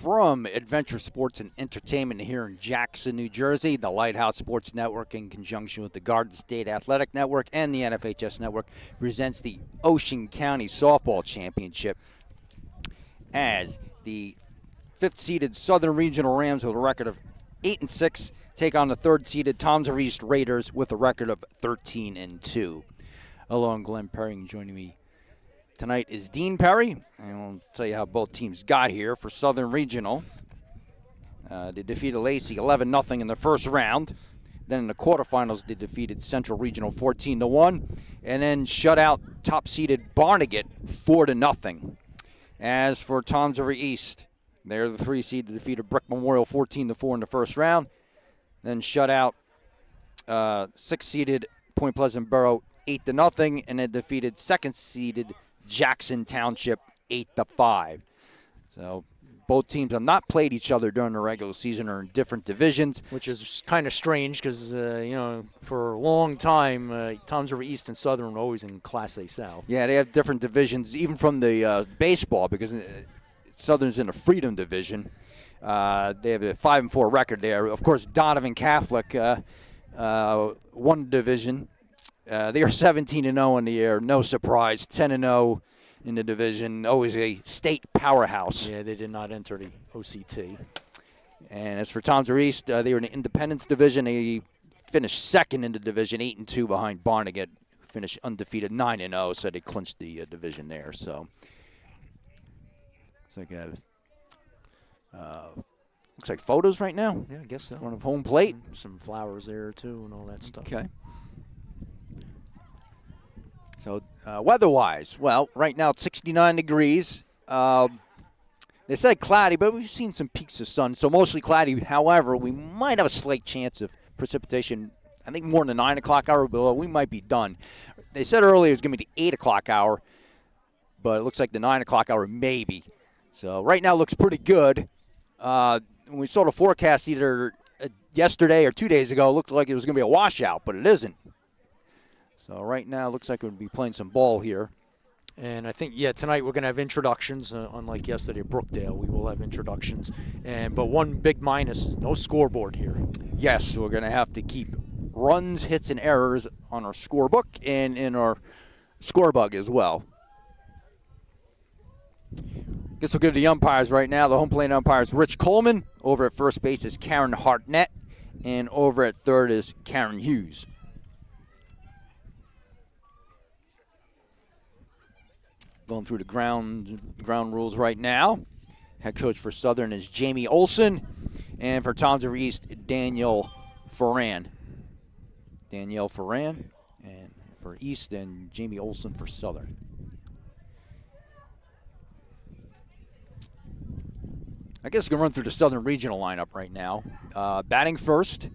from Adventure Sports and Entertainment here in Jackson, New Jersey. The Lighthouse Sports Network, in conjunction with the Garden State Athletic Network and the NFHS Network, presents the Ocean County Softball Championship as the 5th-seeded Southern Regional Rams with a record of 8-6 take on the 3rd-seeded Toms River East Raiders with a record of 13-2. Hello, I'm Glenn Perry, and joining me tonight is Dean Perry, and I'll tell you how both teams got here. For Southern Regional, they defeated Lacey 11-0 in the first round. Then in the quarterfinals, they defeated Central Regional 14-1, and then shut out top-seeded Barnegat 4-0. As for Toms River East, they're the 3 seed. They defeated Brick Memorial 14-4 in the first round, then shut out 6-seeded Point Pleasant Borough 8-0, and then defeated 2nd-seeded Jackson Township 8-5. So both teams have not played each other during the regular season or in different divisions. Which is kind of strange because, for a long time, Toms River East and Southern were always in Class A South. Yeah, they have different divisions, even from the baseball, because Southern's in the Freedom Division. They have a 5-4 record there. Of course, Donovan Catholic won the division. They are 17-0 in the year. No surprise, 10-0 in the division. Always a state powerhouse. Yeah, they did not enter the OCT. And as for Toms River East, they were in the Independence Division. They finished 2nd in the division, 8-2 behind Barnegat, finished undefeated 9-0, so they clinched the division there. So looks like photos right now. Yeah, I guess so. Front of home plate. Some flowers there, too, and all that stuff. Okay. So weather-wise, well, right now it's 69 degrees. They said cloudy, but we've seen some peaks of sun, so mostly cloudy. However, we might have a slight chance of precipitation. I think more in the 9 o'clock hour, below. We might be done. They said earlier it was going to be the 8 o'clock hour, but it looks like the 9 o'clock hour maybe. So right now it looks pretty good. When we saw the forecast either yesterday or 2 days ago, it looked like it was going to be a washout, but it isn't. So right now it looks like we'll be playing some ball here. And I think, tonight we're going to have introductions. Unlike yesterday at Brookdale, we will have introductions. But one big minus is no scoreboard here. Yes, we're going to have to keep runs, hits, and errors on our scorebook and in our scorebug as well. Guess we'll give the umpires right now. The home plate umpire is Rich Coleman. Over at first base is Karen Hartnett. And over at third is Karen Hughes. Going through the ground rules right now. Head coach for Southern is Jamie Olson. And for Toms River East, Danielle Ferran. Danielle Ferran and for East, and Jamie Olson for Southern. I guess we're going to run through the Southern Regional lineup right now. Batting first,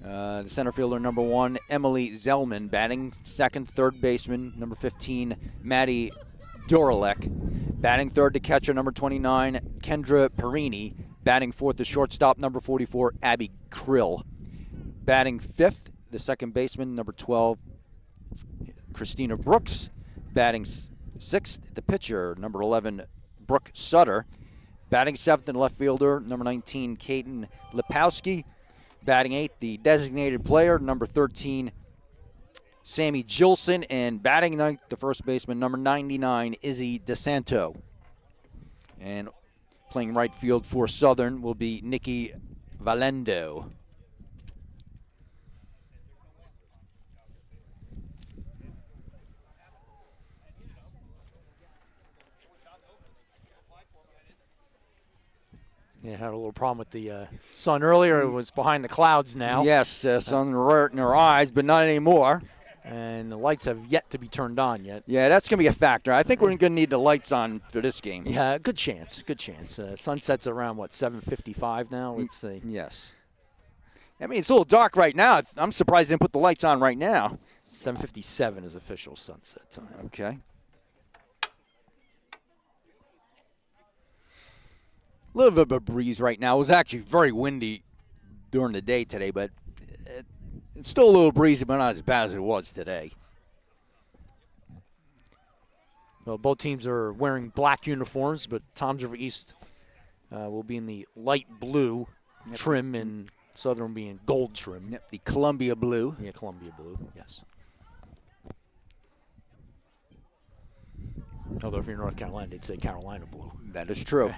the center fielder number 1, Emily Zellman. Batting second, third baseman, number 15, Maddie Doralek. Batting third, the catcher, number 29, Kendra Perini. Batting fourth, the shortstop, number 44, Abby Krill. Batting fifth, the second baseman, number 12, Christina Brooks. Batting sixth, the pitcher, number 11, Brooke Sutter. Batting seventh, the left fielder, number 19, Kaden Lipowski. Batting eighth, the designated player, number 13, Sammy Gilson. And batting ninth, the first baseman, number 99, Izzy DeSanto. And playing right field for Southern will be Nikki Valendo. Yeah, had a little problem with the sun earlier. It was behind the clouds now. Yes, sun right in her eyes, but not anymore. And the lights have yet to be turned on yet. Yeah, that's going to be a factor. I think we're going to need the lights on for this game. Yeah, good chance, good chance. Sunset's around, 7:55 now? Let's see. Yes. I mean, it's a little dark right now. I'm surprised they didn't put the lights on right now. 7:57 is official sunset time. Okay. A little bit of a breeze right now. It was actually very windy during the day today, but it's still a little breezy, but not as bad as it was today. Well, both teams are wearing black uniforms, but Toms River East will be in the light blue trim, and Southern being gold trim. Yep, the Columbia blue. Yeah, Columbia blue, yes. Although if you're North Carolina, they'd say Carolina blue. That is true.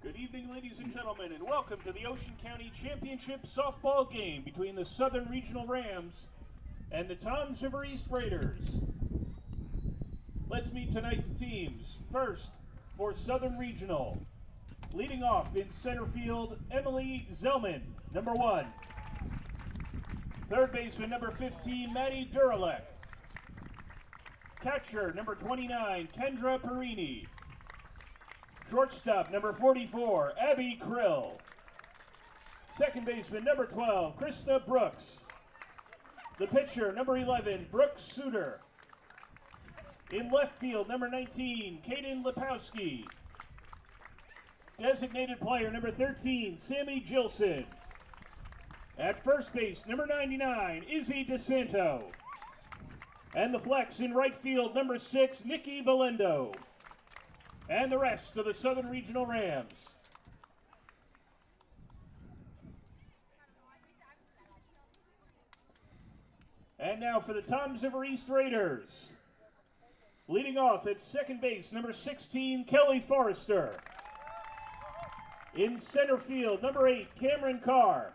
Good evening, ladies and gentlemen, and welcome to the Ocean County Championship softball game between the Southern Regional Rams and the Toms River East Raiders. Let's meet tonight's teams. First, for Southern Regional, leading off in center field, Emily Zellman, number 1. Third baseman, number 15, Maddie Duralek. Catcher, number 29, Kendra Perini. Shortstop, number 44, Abby Krill. Second baseman, number 12, Krista Brooks. The pitcher, number 11, Brooks Suter. In left field, number 19, Kaden Lipowski. Designated player, number 13, Sammy Gilson. At first base, number 99, Izzy DeSanto. And the flex in right field, number 6, Nikki Belendo. And the rest of the Southern Regional Rams. And now for the Toms River East Raiders. Leading off at second base, number 16, Kelly Forrester. In center field, number 8, Cameron Carr.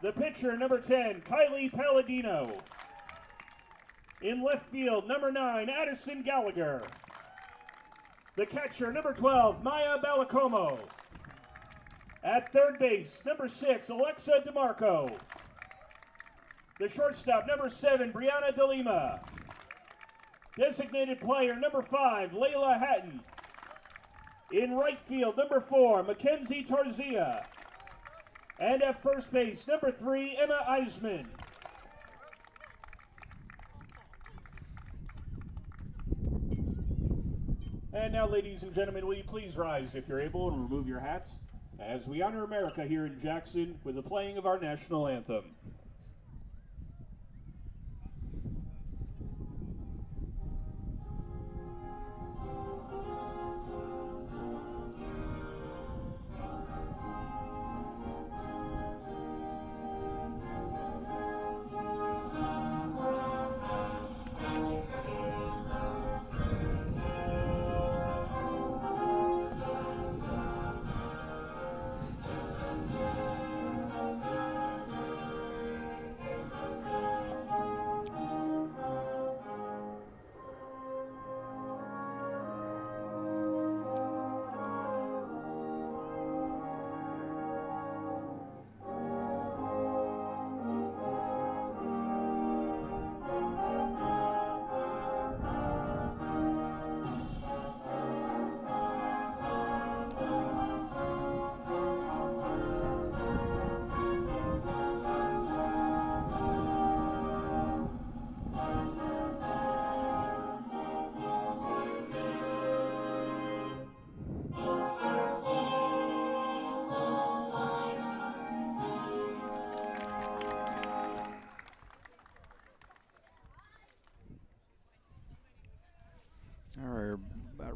The pitcher, number 10, Kylie Palladino. In left field, number 9, Addison Gallagher. The catcher, number 12, Maya Balacomo. At third base, number 6, Alexa DeMarco. The shortstop, number 7, Brianna DeLima. Designated player, number 5, Layla Hatton. In right field, number 4, Mackenzie Tarzia. And at first base, number 3, Emma Eisman. And now, ladies and gentlemen, will you please rise if you're able and remove your hats as we honor America here in Jackson with the playing of our national anthem.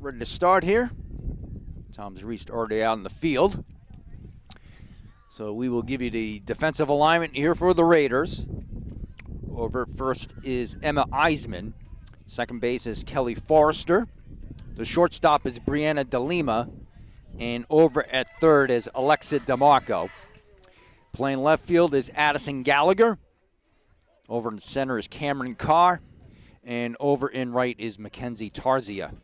Ready to start here. Tom's Reese already out in the field. So we will give you the defensive alignment here for the Raiders. Over first is Emma Eisman. Second base is Kelly Forrester. The shortstop is Brianna DeLima. And over at third is Alexa DeMarco. Playing left field is Addison Gallagher. Over in center is Cameron Carr. And over in right is Mackenzie Tarzia.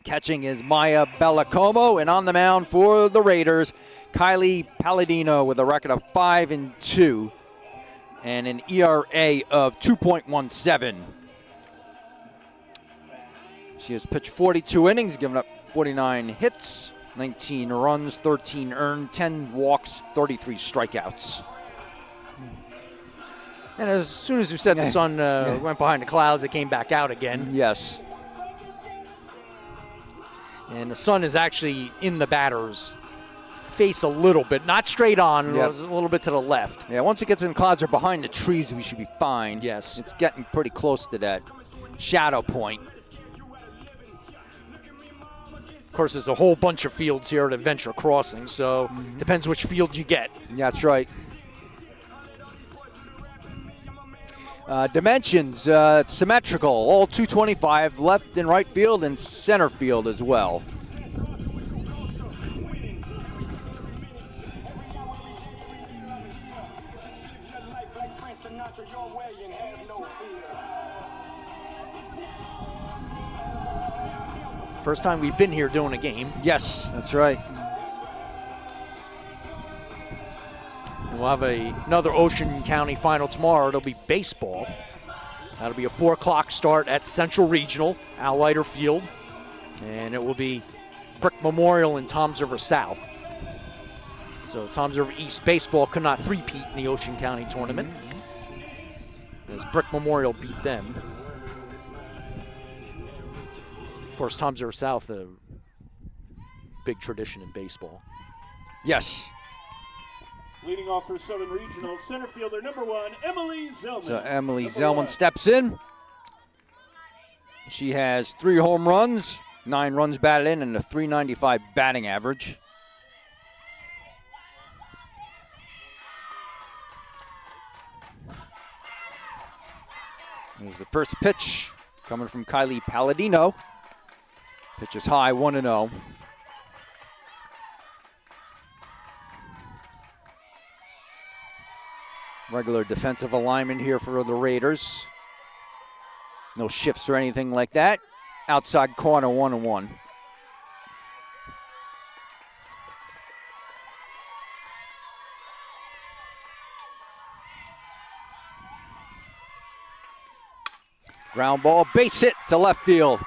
Catching is Maya Bellacomo, and on the mound for the Raiders, Kylie Palladino with a record of 5-2 and an ERA of 2.17. She has pitched 42 innings, given up 49 hits, 19 runs, 13 earned, 10 walks, 33 strikeouts. And as soon as you said the sun went behind the clouds, it came back out again. Yes. And the sun is actually in the batter's face a little bit, not straight on, a little bit to the left. Yeah, once it gets in clouds or behind the trees, we should be fine. Yes. It's getting pretty close to that. Shadow Point. Of course, there's a whole bunch of fields here at Adventure Crossing, so depends which field you get. Yeah, that's right. Dimensions, symmetrical, all 225, left and right field and center field as well. First time we've been here doing a game. Yes, that's right. And we'll have another Ocean County final tomorrow. It'll be baseball. That'll be a 4 o'clock start at Central Regional, Al Leiter Field. And it will be Brick Memorial and Toms River South. So Toms River East baseball could not three-peat in the Ocean County tournament, as Brick Memorial beat them. Of course, Toms River South, a big tradition in baseball. Yes. Leading off for Southern Regional, center fielder number 1, Emily Zellman. So Emily Number Zellman 1. steps in. She has 3 home runs, 9 runs batted in, and a .395 batting average. Here's the first pitch coming from Kylie Palladino. Pitch is high, 1-0. Regular defensive alignment here for the Raiders. No shifts or anything like that. Outside corner, 1-1. Ground ball, base hit to left field.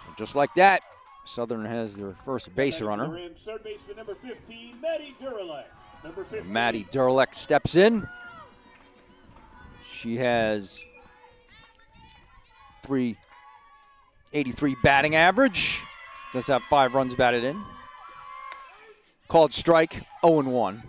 So just like that, Southern has their first base runner. Third baseman number 15, Maddie Duralek. Number 15. Maddie Duralek steps in. She has .383 batting average. Does have 5 runs batted in. Called strike, 0-1.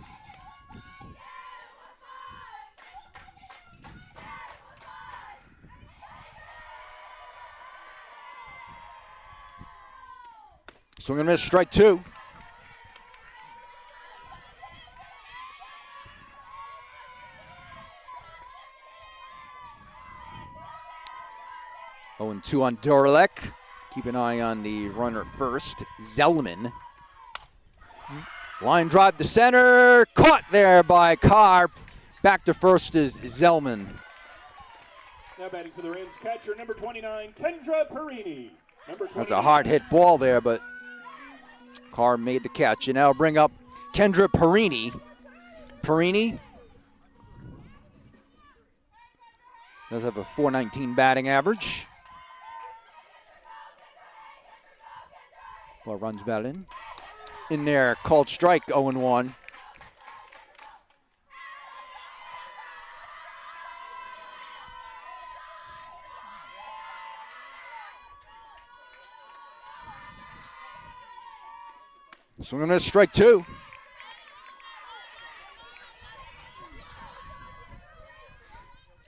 Swing and miss, strike 2. Oh, 2 on Duralek. Keep an eye on the runner at first, Zellman. Line drive to center, caught there by Carr. Back to first is Zellman. Now batting for the Rams, catcher number 29, Kendra Perini. That's a hard hit ball there, but Carr made the catch. And now bring up Kendra Perini. Perini does have a .419 batting average. 4 runs batted in there, called strike, 0-1. Swing and a strike 2.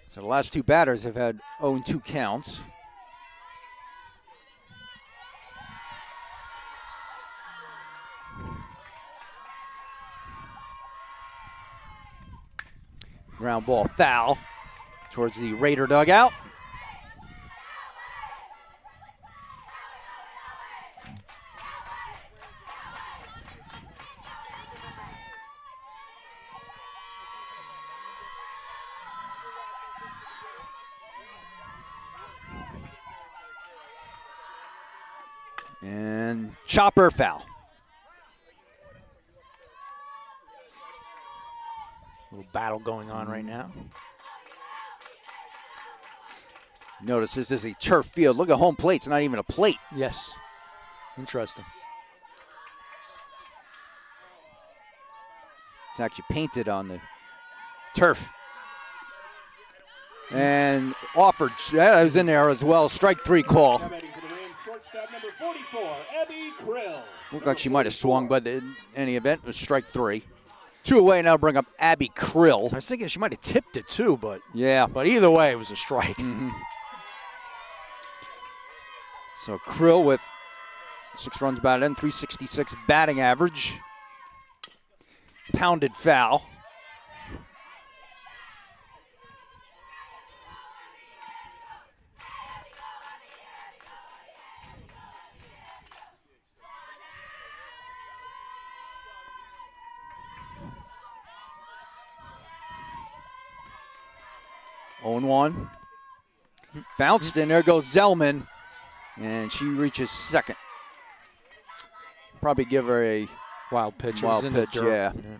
So the last 2 batters have had 0-2 counts. Ground ball foul towards the Raider dugout. And chopper foul. Little battle going on right now. Notice this is a turf field. Look at home plate. It's not even a plate. Yes. Interesting. It's actually painted on the turf. And offered. That was in there as well. Strike 3 call. Now batting for the Rams, shortstop number 44, Abby Krill. Looked like she might have swung, but in any event, it was strike 3. Two away now, bring up Abby Krill. I was thinking she might have tipped it too, but Yeah. but either way, it was a strike. So Krill with 6 runs batted in, 366 batting average. Pounded foul. On 1. Bounced in. There goes Zellman. And she reaches second. Probably give her a Wild pitch. It was wild in the pitch, dirt. yeah.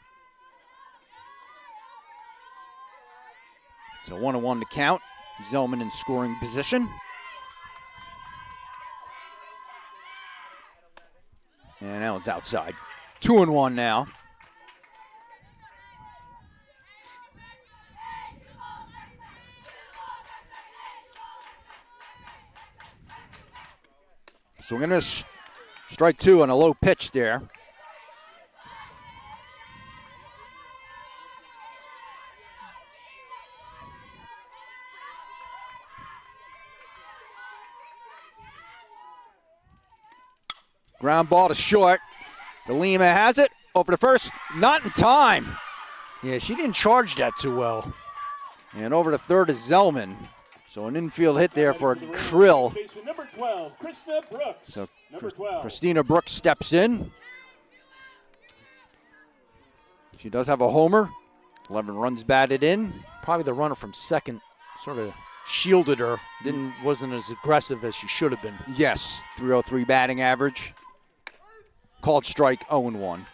So 1-1 to count. Zellman in scoring position. And now it's outside. 2-1 now. So we're going to strike 2 on a low pitch there. Ground ball to short. DeLima has it. Over to first. Not in time. Yeah, she didn't charge that too well. And over to third is Zellman. So an infield hit there for Krill. Number 12, Krista Brooks. So Number 12. Christina Brooks steps in. She does have a homer. 11 runs batted in. Probably the runner from second sort of shielded her. Wasn't as aggressive as she should have been. Yes, 303 batting average. Called strike 0-1.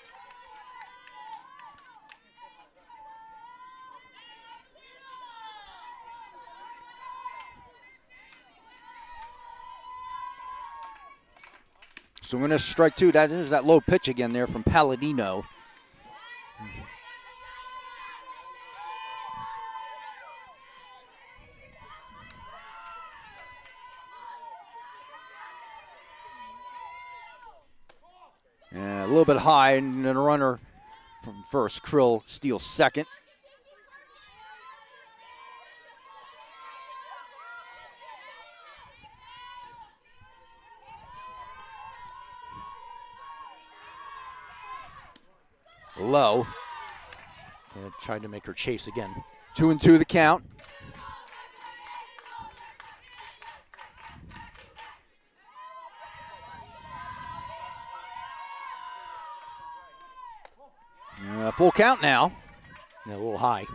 So we're going to strike 2. That is that low pitch again there from Palladino. And a little bit high, and then a runner from first. Krill steals second. Low. Yeah, tried to make her chase again. 2-2 the count. Full count now. Yeah, a little high.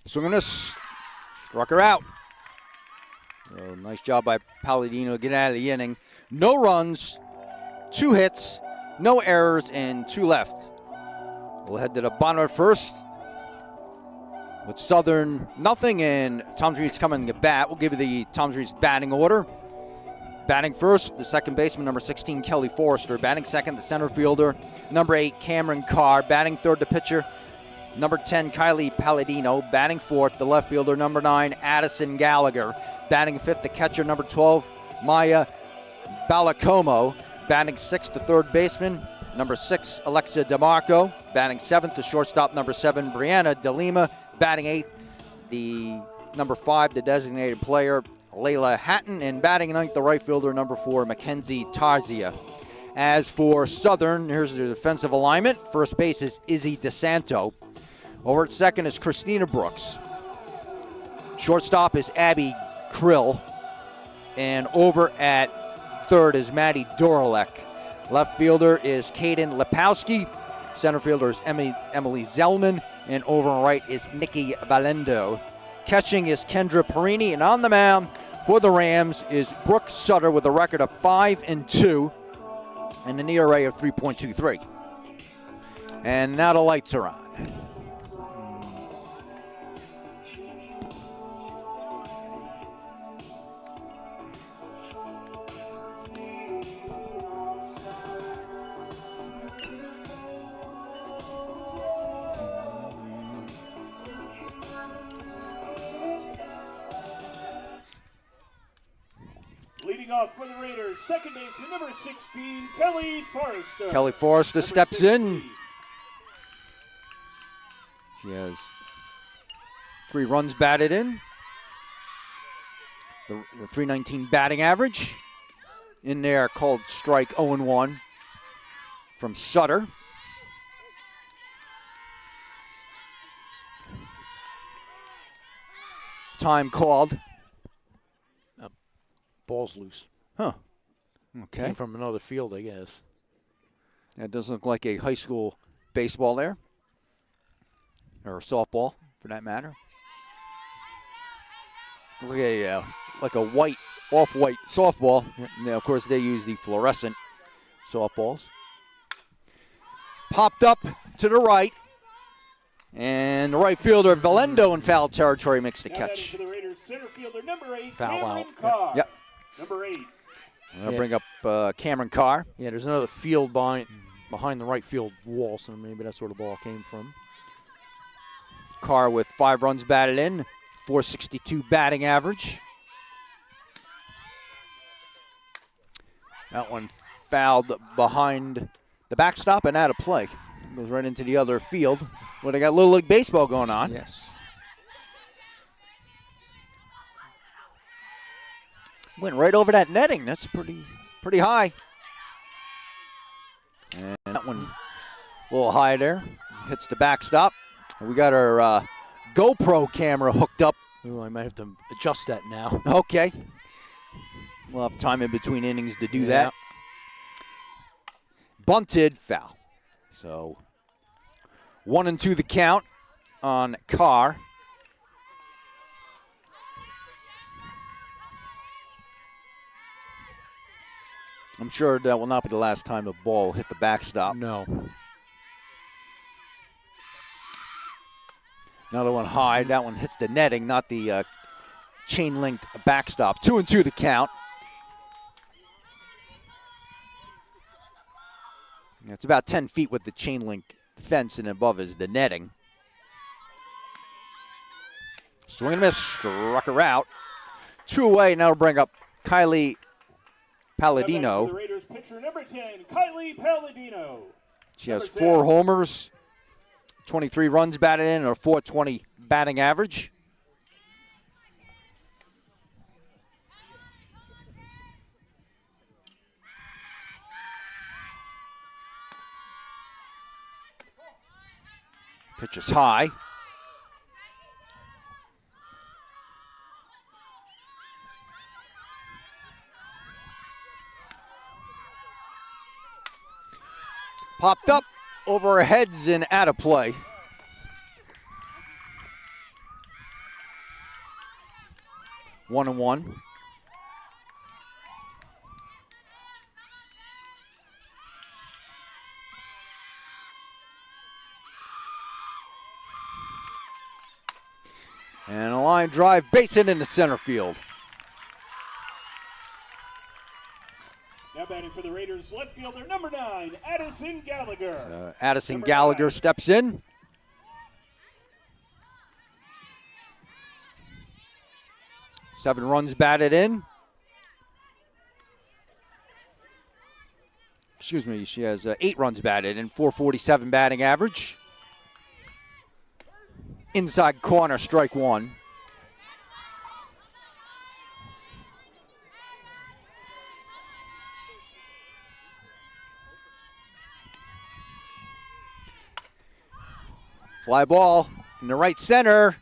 So we're going to struck her out. So nice job by Palladino. Get out of the inning. No runs, 2 hits, no errors, and 2 left. We'll head to the bottom of first with Southern nothing, and Toms Reed's coming to bat. We'll give you the Toms Reed's batting order. Batting first, the second baseman, number 16, Kelly Forrester. Batting second, the center fielder, number 8, Cameron Carr. Batting third, the pitcher, number 10, Kylie Palladino. Batting fourth, the left fielder, number 9, Addison Gallagher. Batting fifth, the catcher, number 12, Maya Balacomo. Batting sixth, the third baseman, number 6, Alexa DeMarco. Batting seventh, the shortstop, number 7, Brianna DeLima. Batting eighth, the number 5, the designated player, Layla Hatton. And batting ninth, the right fielder, number 4, Mackenzie Tarzia. As for Southern, here's the defensive alignment. First base is Izzy DeSanto. Over at second is Christina Brooks. Shortstop is Abby Krill. And over at third is Maddie Dorolek. Left fielder is Kaden Lepowski. Center fielder is Emily Zellman. And over on right is Nikki Valendo. Catching is Kendra Perini. And on the mound for the Rams is Brooke Sutter with a record of 5-2 and an ERA of 3.23. And now the lights are on. off for the Raiders, second baseman, number 16, Kelly Forrester. Kelly Forrester Number steps 16. in. She has 3 runs batted in. The .319 batting average. In there, called strike 0-1 from Sutter. Time called. Ball's loose. Huh. Okay. Came from another field, I guess. That doesn't look like a high school baseball there. Or softball, for that matter. Look at like a white, off-white softball. Now, of course, they use the fluorescent softballs. Popped up to the right. And the right fielder, Valendo, in foul territory, makes the Now batting catch. for the Raiders, center fielder, number 8, Foul Cameron out. Carr. Yep. Number 8. I'm going to bring up Cameron Carr. Yeah, there's another field behind the right field wall, so maybe that's where the ball came from. Carr with 5 runs batted in, .462 batting average. That one fouled behind the backstop and out of play. Goes right into the other field. Well, they got Little League Baseball going on. Yes. Went right over that netting. That's pretty high. And that one a little high there. Hits the backstop. We got our GoPro camera hooked up. Ooh, I might have to adjust that now. Okay. We'll have time in between innings to do that. Bunted, foul. So 1-2 the count on Carr. I'm sure that will not be the last time the ball hit the backstop. No. Another one high. That one hits the netting, not the chain-linked backstop. 2-2 the count. It's about 10 feet with the chain-link fence, and above is the netting. Swing and a miss. Struck her out. 2 away. Now we'll bring up Kylie Palladino. The Raiders pitcher, number 10, Kylie Palladino. She has 4 homers, 23 runs batted in, or .420 batting average. Pitch is high. Popped up over our heads and out of play. 1-1. And a line drive, base hit into center field. Now batting for the Raiders, left fielder, number 9, Addison Gallagher. Addison Number Gallagher 9. steps in. Seven runs batted in. Excuse me, she has 8 runs batted in, .447 batting average. Inside corner, strike 1. Fly ball in the right center,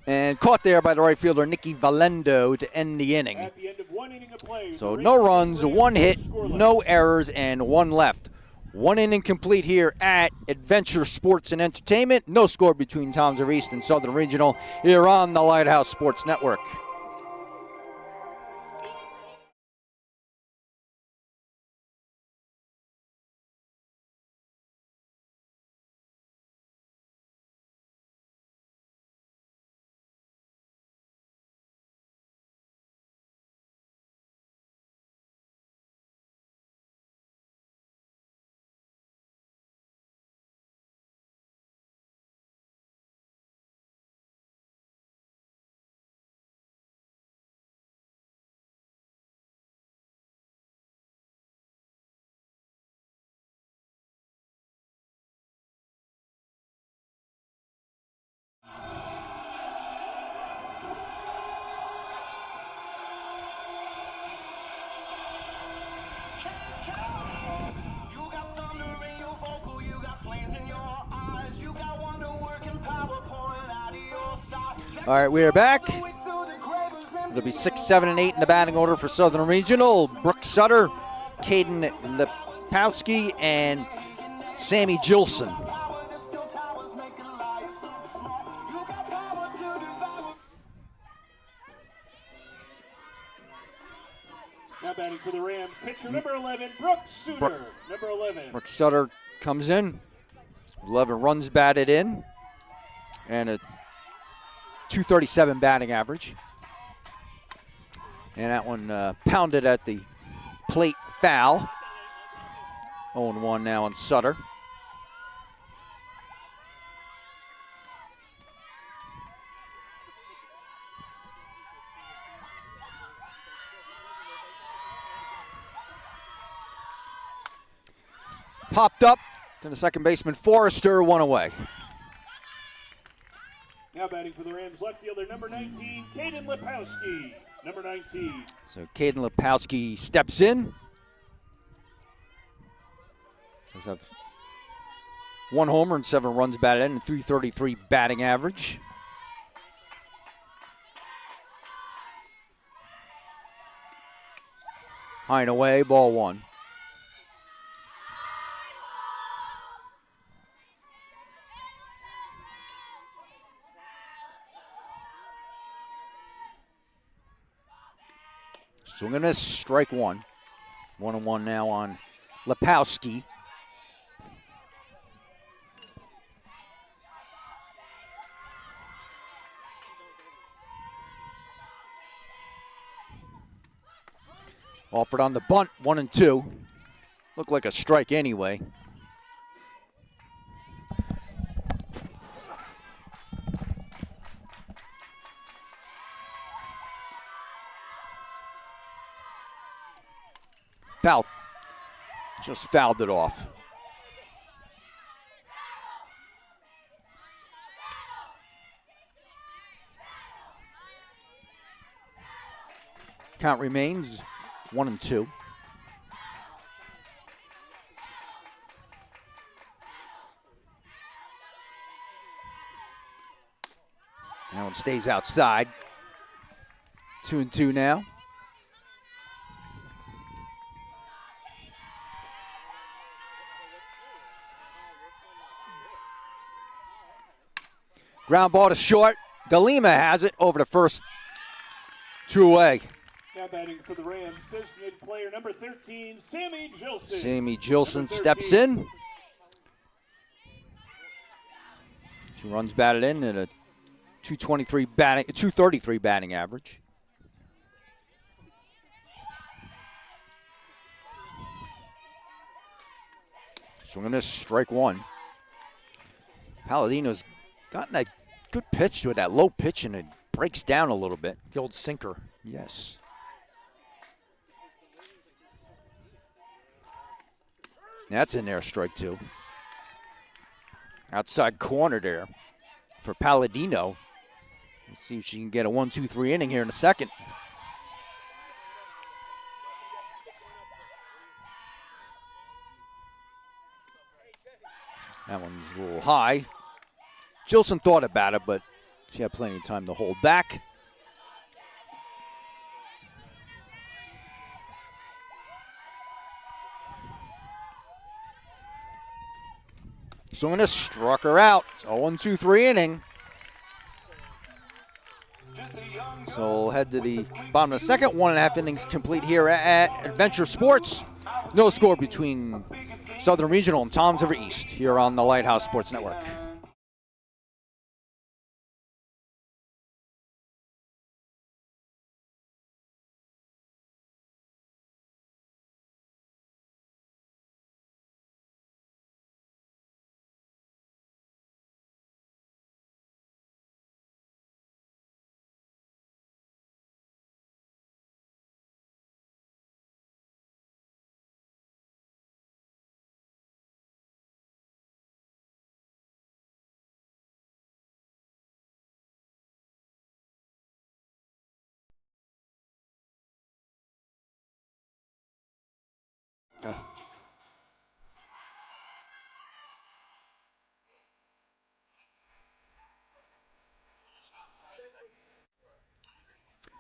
and caught there by the right fielder, Nikki Valendo, to end the inning. At the end of 1 inning of play, So the no Raiders runs, lead 1 hit, scoreless. no errors, and 1 left. 1 inning complete here at Adventure Sports and Entertainment. No score between Toms of East and Southern Regional here on the Lighthouse Sports Network. All right, we are back. It'll be 6, 7, and 8 in the batting order for Southern Regional. Brooke Sutter, Caden Lepowski, and Sammy Gilson. Now batting for the Rams, pitcher number 11, Brooke Sutter. Number 11. Brooke Sutter comes in. 11 runs batted in. And a .237 batting average. And that one pounded at the plate foul. 0-1 now on Sutter. Popped up to the second baseman, Forrester, one away. Now batting for the Rams, left fielder number 19, Caden Lepowski. Number 19. So Caden Lepowski steps in. Does have 1 homer and 7 runs batted in and .333 batting average. High and away, ball 1. Swing and miss, strike 1. 1-1 now on Lepowski. Offered on the bunt, 1-2. Looked like a strike anyway. Foul. Just fouled it off. Count remains 1-2. That one stays outside. 2-2 now. Ground ball to short. DeLima has it over to first. 2 away. Now batting for the Rams, designated player number 13, Sammy Gilson. Sammy Gilson steps in. 2 runs batted in and a .233 batting average. Swing and miss, strike 1. Palladino's gotten that good pitch with that low pitch, and it breaks down a little bit. The old sinker. Yes. That's in there, strike 2. Outside corner there for Palladino. Let's see if she can get a 1-2-3 inning here in a second. That one's a little high. Gilson thought about it, but she had plenty of time to hold back. Swinging this, struck her out. It's a 1-2-3 inning. So we'll head to the bottom of the second. 1.5 innings complete here at Adventure Sports. No score between Southern Regional and Toms River East here on the Lighthouse Sports Network.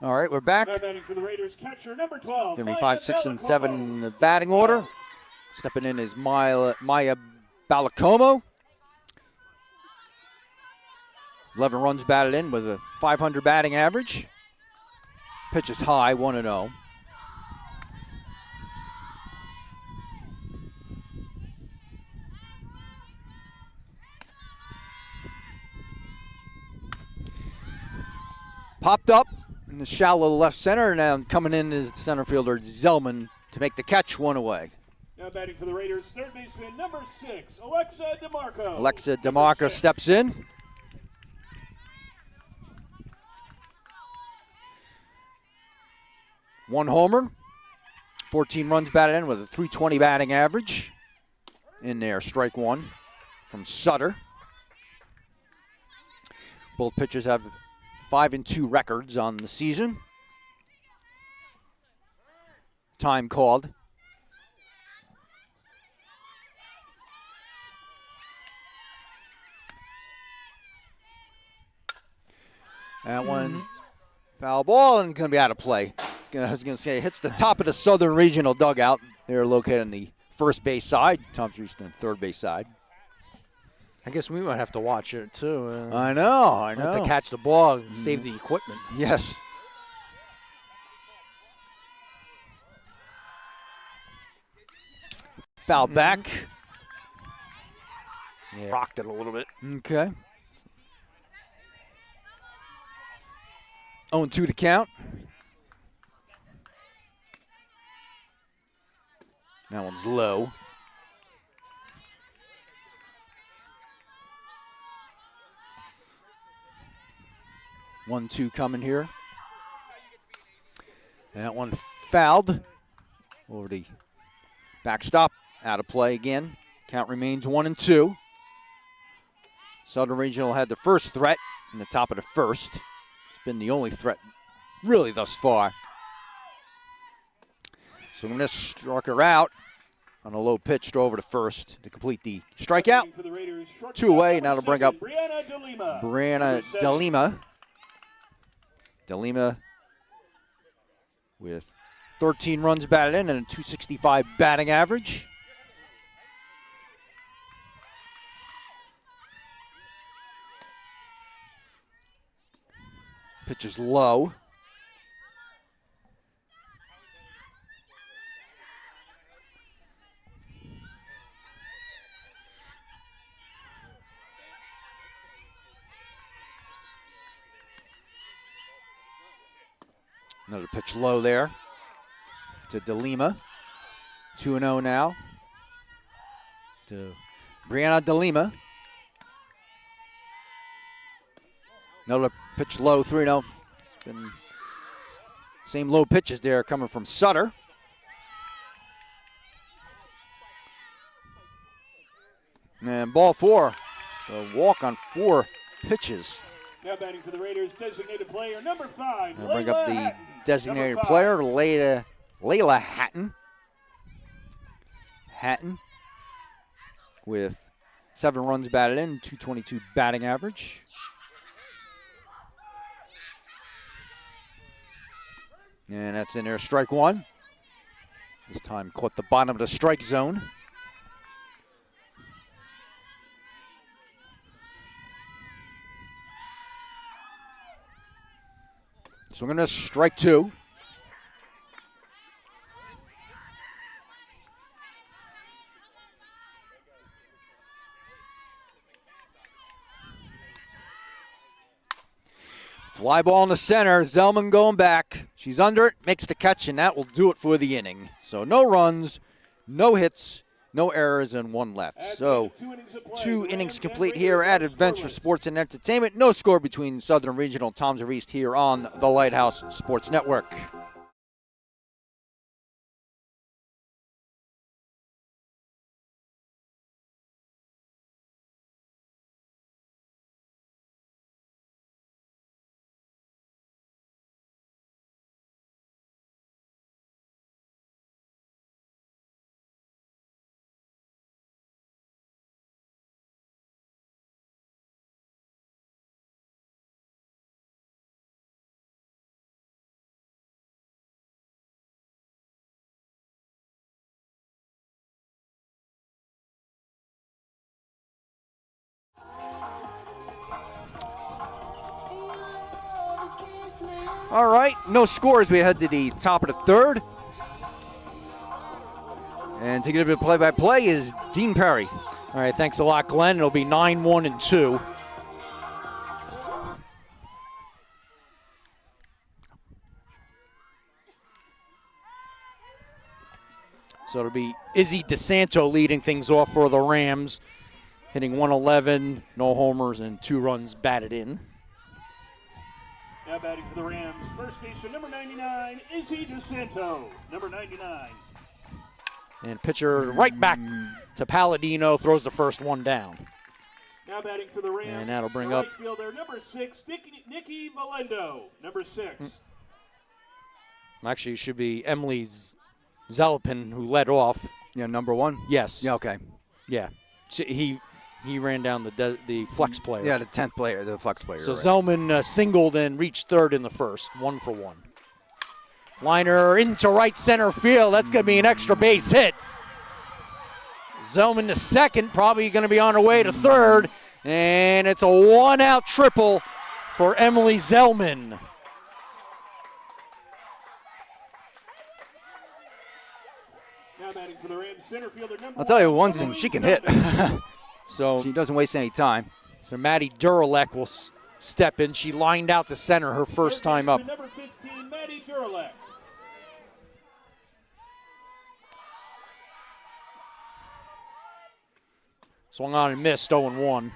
All right, we're back. Now batting for the Raiders, catcher number 12. Gonna be Maya 5, 6, and Balakomo. 7 in the batting order. Stepping in is Maya Balakomo. 11 runs batted in with a .500 batting average. Pitch is high, 1-0. Popped up in the shallow left center. Now coming in is the center fielder Zellman to make the catch, 1 away. Now batting for the Raiders, third baseman number 6, Alexa DeMarco. Alexa DeMarco steps in. One homer, 14 runs batted in with a .320 batting average. In there, strike one from Sutter. Both pitchers have 5-2 records on the season. Time called. That one's foul ball and going to be out of play. I was going to say, it hits the top of the Southern Regional dugout. They're located on the first base side. Tom's reached on the third base side. I guess we might have to watch it too. I know. Have to catch the ball and save the equipment. Yes. Foul back. Yeah. Rocked it a little bit. Okay. 0-2 to count. That one's low. One, two coming here. And that one fouled over the backstop. Out of play again. Count remains 1-2. Southern Regional had the first threat in the top of the first. It's been the only threat really thus far. So I'm going to struck her out on a low pitch throw over to first to complete the strikeout. 2 away. Now to bring up Brianna DeLima. DeLima with 13 runs batted in and a .265 batting average. Pitch is low. Another pitch low there to DeLima. 2-0 now to Brianna DeLima. Another pitch low, 3-0. It's been same low pitches there coming from Sutter. And ball 4. So walk on 4 pitches. Now batting for the Raiders, designated player number 5. I'll bring up the designated player, Layla Hatton. Hatton with 7 runs batted in, .222 batting average. And that's in there, strike one. This time caught the bottom of the strike zone. So we're going to strike 2. Fly ball in the center. Zellman going back. She's under it, makes the catch, and that will do it for the inning. So no runs, no hits, no errors, and 1 left. So 2 innings complete here at Adventure Sports and Entertainment. No score between Southern Regional and Toms of East here on the Lighthouse Sports Network. All right, no scores. We head to the top of the third. And to give it a play-by-play is Dean Perry. All right, thanks a lot, Glenn. It'll be 9-1 and 2. So it'll be Izzy DeSanto leading things off for the Rams, hitting 111, no homers, and 2 runs batted in. Now batting for the Rams, first baseman number 99, Izzy DeSanto, number 99. And pitcher right back to Palladino, throws the first one down. Now batting for the Rams, and that'll bring the up right fielder number 6, Nicky Valendo, number 6. Actually, it should be Emily Zalapin who led off. Yeah, number 1? Yes. Yeah, okay. Yeah. So he ran down the flex player. Yeah, the 10th player, the flex player. So right. Zellman singled and reached third in the first, 1 for 1. Liner into right center field. That's going to be an extra base hit. Zellman to second, probably going to be on her way to third. And it's a 1-out triple for Emily Zellman. Now batting for the Rams, center fielder number I'll tell you one 1, thing, she can hit. So she doesn't waste any time. So Maddie Duralek will step in. She lined out to center her first time up. Number 15, Maddie Duralek. Swung on and missed, 0-1.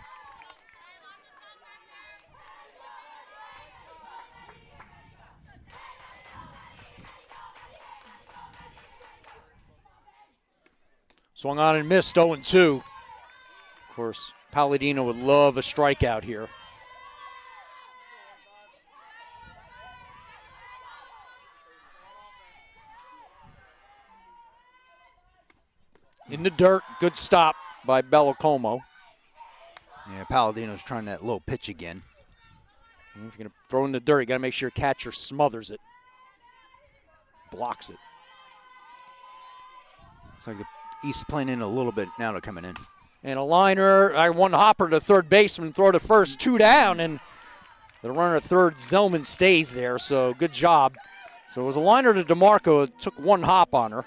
Swung on and missed, 0-2. Of course, Palladino would love a strikeout here. In the dirt, good stop by Bellocomo. Yeah, Palladino's trying that low pitch again. And if you're going to throw in the dirt, you got to make sure your catcher smothers it. Blocks it. It's like the East playing in a little bit. Now they're coming in. And a liner, one hopper to third baseman, throw to first, 2 down, and the runner at third, Zellman, stays there, so good job. So it was a liner to DeMarco, it took 1 hop on her,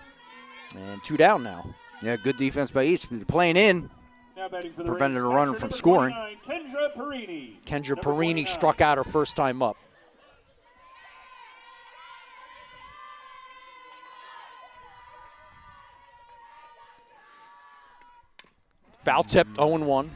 and 2 down now. Yeah, good defense by East. Playing in. Now batting for the Prevented Rams, a runner catcher from number scoring. 29, Kendra Perini. Kendra Number Perini 29. struck out her first time up. Foul tip, 0-1.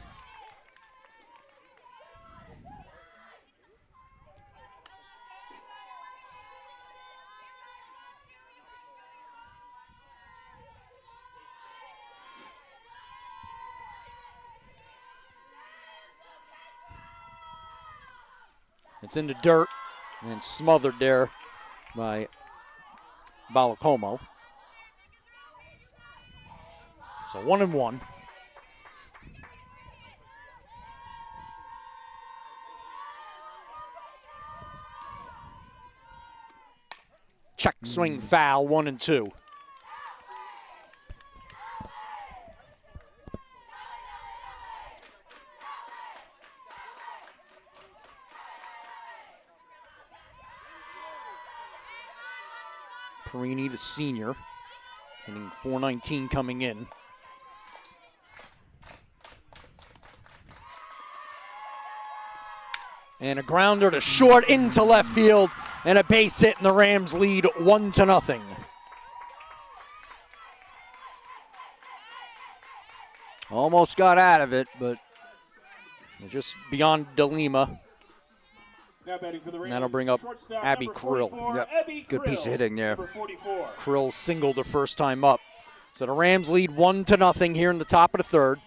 It's in the dirt and smothered there by Balacomo. So 1-1. Check swing foul, 1-2. Perini, the senior, hitting .419 coming in. And a grounder to short into left field, and a base hit, and the Rams lead 1-0. Almost got out of it, but They're just beyond DeLima. Now batting for the Rams, And that'll bring up shortstop Abby number Krill. 44, Yep. Abby Good piece of Krill, hitting there. number 44. Krill singled the first time up. So the Rams lead 1-0 here in the top of the third.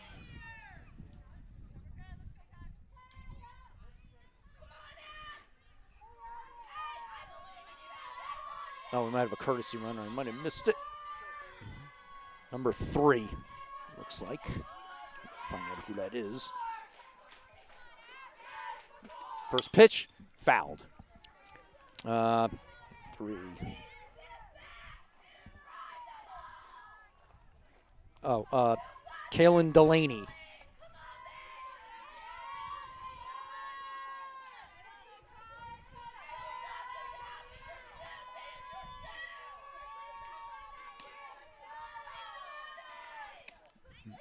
Oh, we might have a courtesy runner. I might have missed it. Number 3, looks like. Find out who that is. First pitch, fouled. 3. Oh, Kaylin Delaney.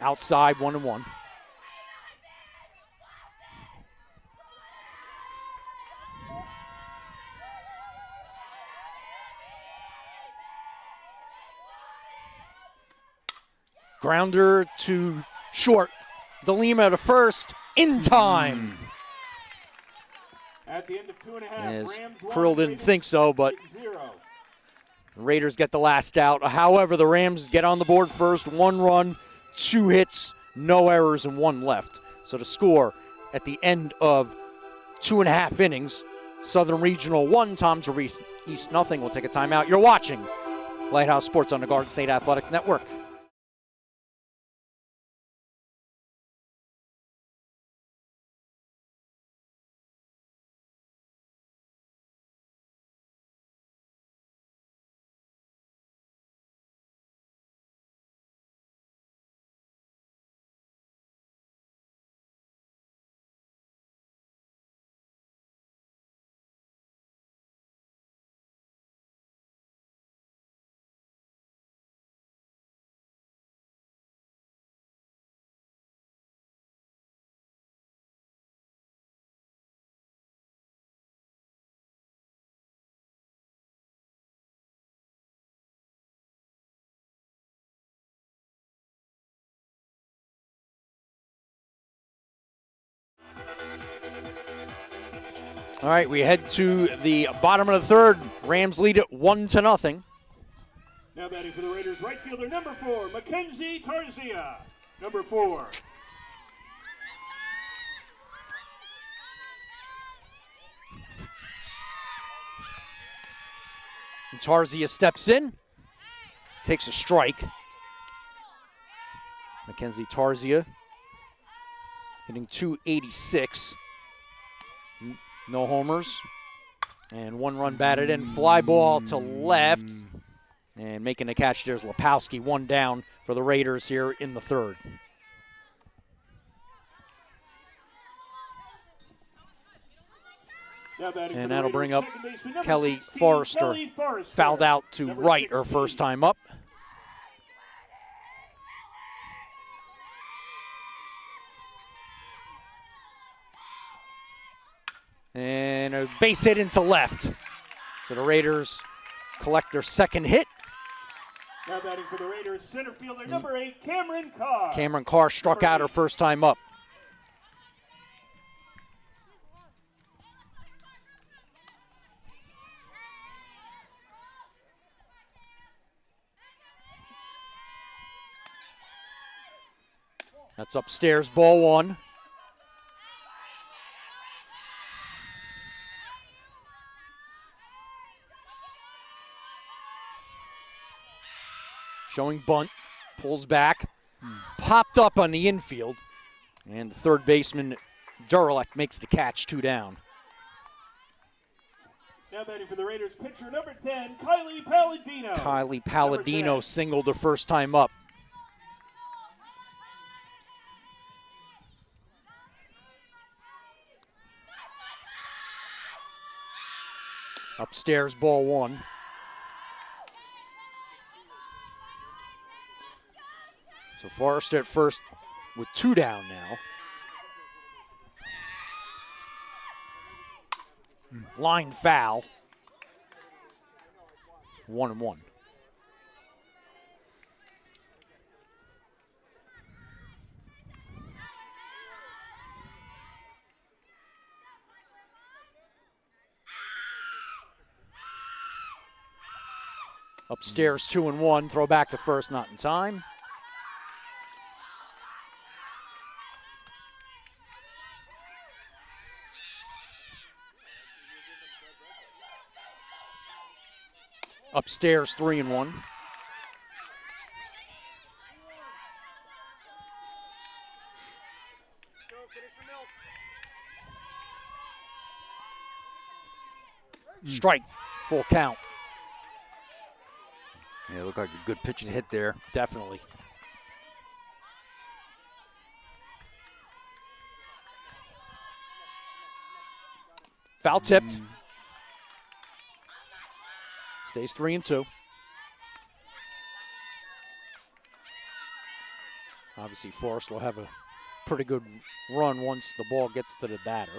outside 1-1. Grounder to short. DeLima to first in time. At the end of 2.5, As Rams Krill 1, didn't Raiders think so, but 0. the Raiders get the last out. However, the Rams get on the board first. 1 run, 2 hits, no errors, and 1 left. So the score at the end of 2.5 innings, Southern Regional 1, Toms River East nothing. We'll take a timeout. You're watching Lighthouse Sports on the Garden State Athletic Network. All right, we head to the bottom of the third. Rams lead it 1-0. Now batting for the Raiders, right fielder number 4, Mackenzie Tarzia. Number 4. And Tarzia steps in, takes a strike. Mackenzie Tarzia hitting .286. No homers. And 1 run batted in. Fly ball to left. And making the catch there's Lepowski. 1 down for the Raiders here in the third. And that'll bring up Kelly Forrester. Fouled out to right her first time up. And a base hit into left. So the Raiders collect their second hit. Now batting for the Raiders, center fielder number 8, Cameron Carr. Cameron Carr struck out her first time up. That's upstairs, ball 1. Showing bunt, pulls back, popped up on the infield, and the third baseman, Duralek, makes the catch, 2 down. Now batting for the Raiders, pitcher number 10, Kylie Palladino. Kylie Palladino singled her first time up. Upstairs, ball 1. So Forrester at first with 2 down now. Line foul. 1-1. Upstairs 2-1. Throw back to first, not in time. Upstairs 3-1. Strike, full count. Yeah, looked like a good pitch to hit there. Definitely. Foul tipped. Stays 3-2. Obviously, Forrest will have a pretty good run once the ball gets to the batter.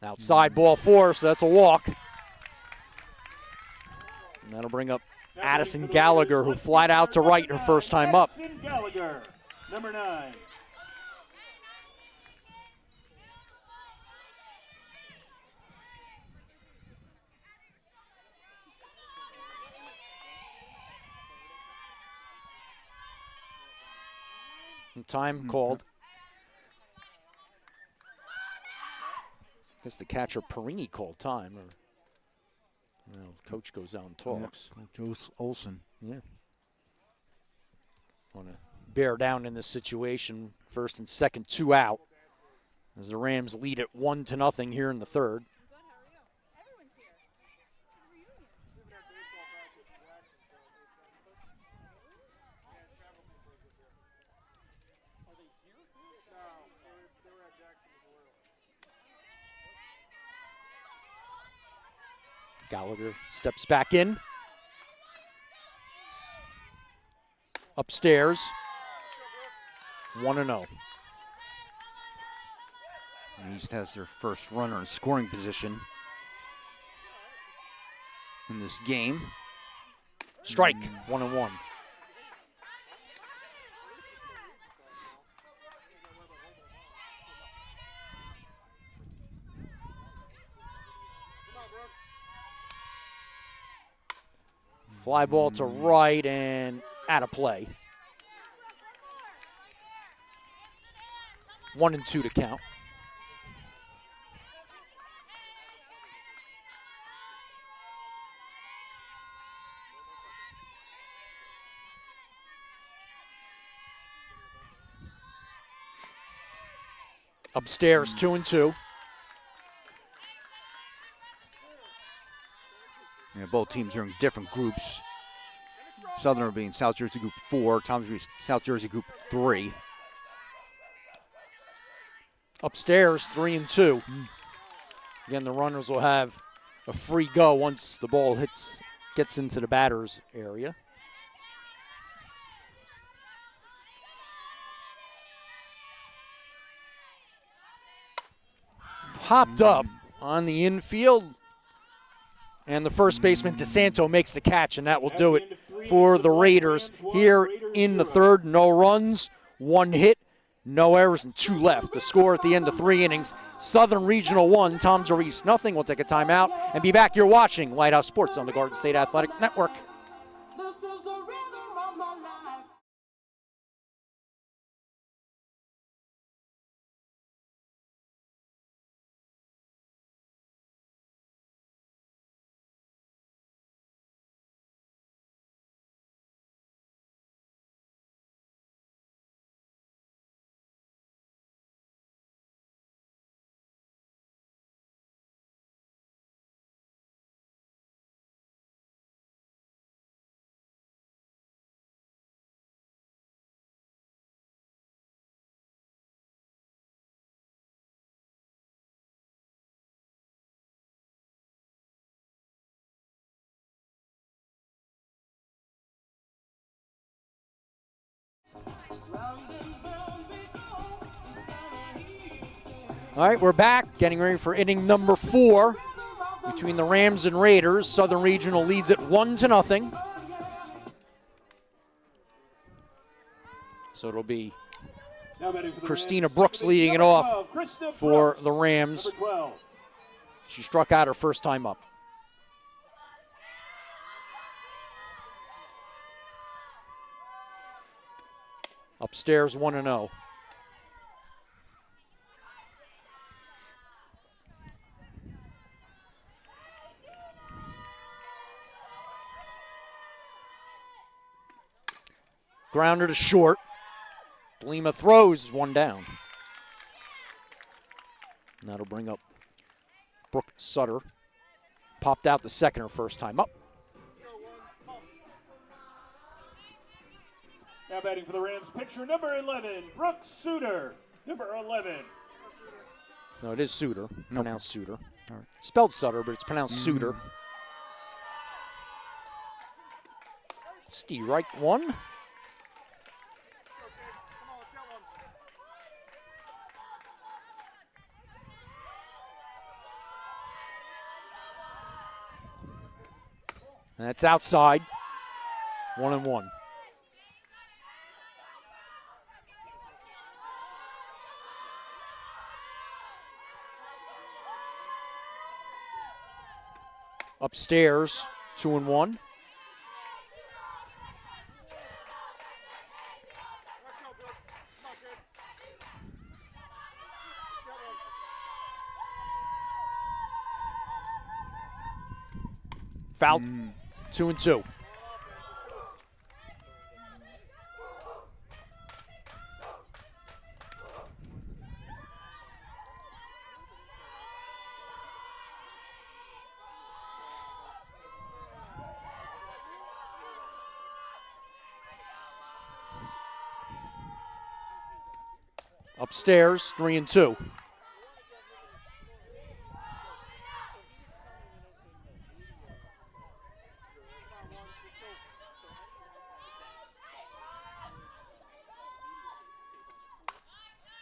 Outside ball four, so that's a walk. And that'll bring up Addison Gallagher, who flied out to right her first time up. Addison Gallagher, number 9. And time called. I guess the catcher Perini called time. Or, coach goes out and talks. Coach Olson. Yeah. Want to bear down in this situation. First and second, 2 out. As the Rams lead it 1-0 here in the third. Gallagher steps back in. Upstairs. 1-0. East has their first runner in scoring position in this game. Strike. 1-1. Fly ball to right and out of play. 1-2 to count. Upstairs, 2-2. Yeah, both teams are in different groups. Southern being South Jersey Group 4, Tom's South Jersey Group 3. Upstairs, 3-2. Again, the runners will have a free go once the ball gets into the batter's area. Popped up on the infield. And the first baseman, DeSanto, makes the catch, and that will do it for the Raiders. Here in the third, no runs, 1 hit, no errors, and 2 left. The score at the end of 3 innings, Southern Regional 1, Tom's East nothing. We'll take a timeout and be back. You're watching Lighthouse Sports on the Garden State Athletic Network. All right, we're back, getting ready for inning number 4 between the Rams and Raiders. Southern Regional leads it 1-0. So it'll be Christina Brooks leading it off for the Rams. She struck out her first time up. Upstairs, 1-0. Grounder to short. Lima throws, 1 down. And that'll bring up Brooke Sutter. Popped out the second her first time up. Now batting for the Rams, pitcher number 11, Brooke Suter. Number 11. No, it is Suter. Pronounced Suter. All right. Spelled Sutter, but it's pronounced Suter. Strike 1. That's outside. 1-1. Upstairs, 2-1. Foul, 2-2. Upstairs, 3-2.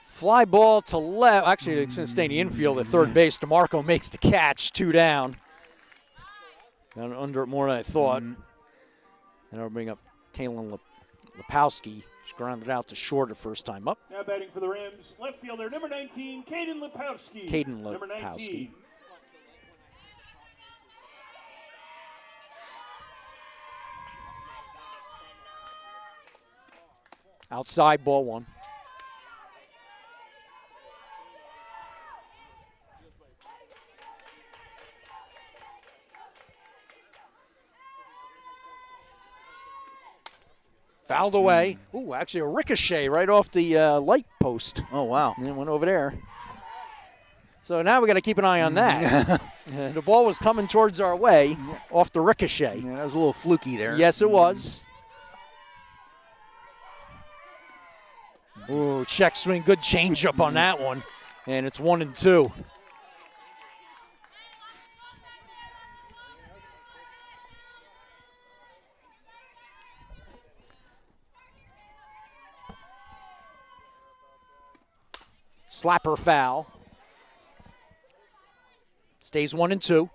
Fly ball to left. Actually, it's going to stay in the infield at third base. DeMarco makes the catch, 2 down. Got under it more than I thought. And I'll bring up Kalen Lepowski. She's grounded out to short her first time up. Now batting for the Rams, left fielder, number 19, Caden Lepowski. Number 19. Outside, ball 1. Fouled away. Ooh, actually a ricochet right off the light post. Oh, wow. And it went over there. So now we got to keep an eye on that. The ball was coming towards our way off the ricochet. Yeah, that was a little fluky there. Yes, it was. Ooh, check swing. Good changeup on that one. And it's 1-2. Slapper foul. Stays 1-2.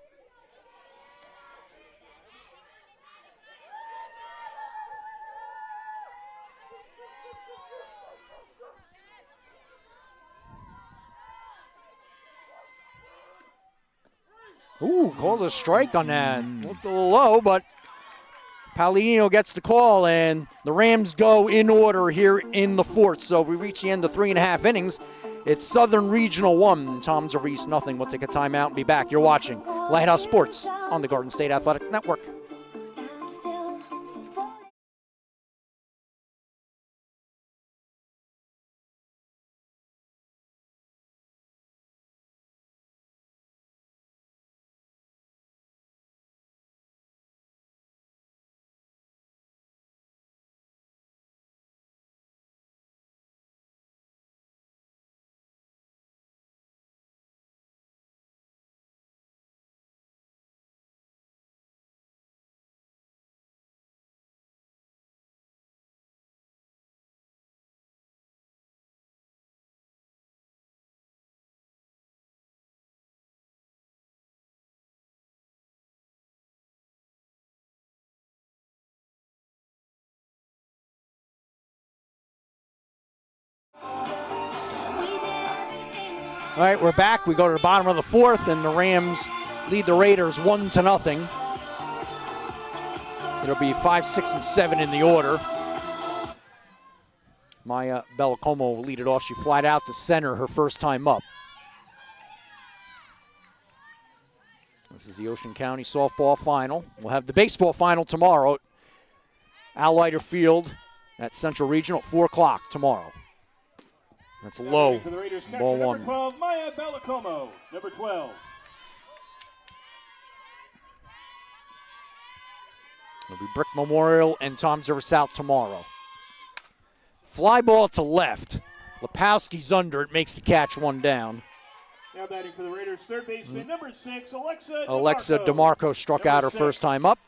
Ooh, called a strike on that. Looked a little low, but Palladino gets the call, and the Rams go in order here in the fourth. So we reach the end of 3.5 innings. It's Southern Regional 1, Toms of East nothing. We'll take a timeout and be back. You're watching Lighthouse Sports on the Garden State Athletic Network. All right, we're back. We go to the bottom of the fourth, and the Rams lead the Raiders 1-0. It'll be 5, 6, and 7 in the order. Maya Bellacomo will lead it off. She flied out to center her first time up. This is the Ocean County softball final. We'll have the baseball final tomorrow at Al Leiter Field at Central Regional at 4 o'clock tomorrow. That's low. For the Raiders, Ball number 1. 12, Maya Bellacomo. Number 12. It'll be Brick Memorial and Toms River South tomorrow. Fly ball to left. Lepowski's under it, makes the catch, 1 down. Now batting for the Raiders, third baseman, number 6, Alexa DeMarco. Alexa DeMarco struck Number out her 6. first time up.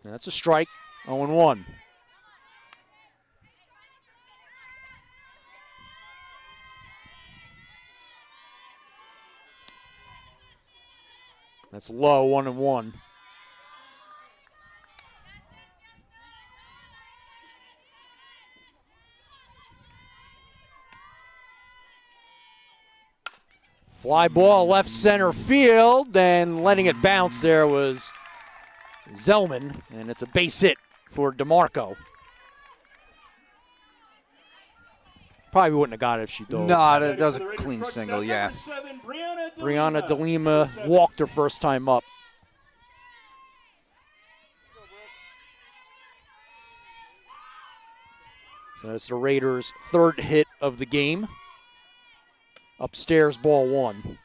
That's a strike, 0-1. That's low, 1-1. Fly ball left center field, and letting it bounce there was Zellman, and it's a base hit for DeMarco. Probably wouldn't have got it if she dove. No, that was a clean single, yeah. Brianna DeLima walked her first time up. So that's the Raiders' third hit of the game. Upstairs, ball one.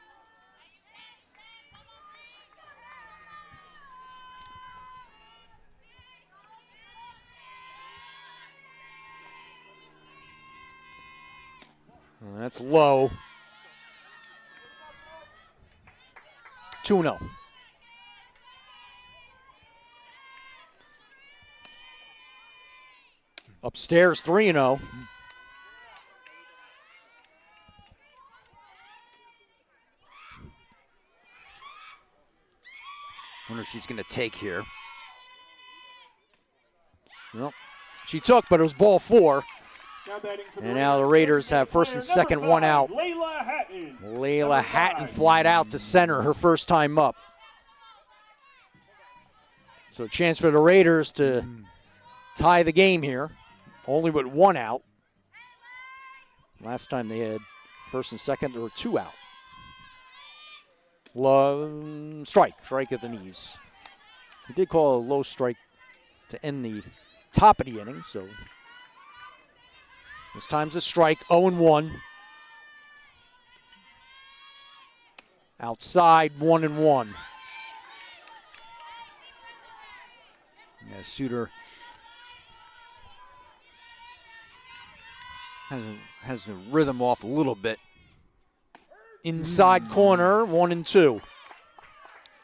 And that's low. 2-0. Upstairs, 3-0. Wonder if she's going to take here. Well, she took, but it was ball four. And now the Raiders have first and second, one out. Layla Hatton flied out to center her first time up. So a chance for the Raiders to tie the game here. Only with one out. Last time they had first and second, there were two out. Low strike at the knees. He did call a low strike to end the top of the inning, so this time's a strike, 0-1. Outside, 1-1. Yeah, Suter has the rhythm off a little bit. Inside corner, 1-2.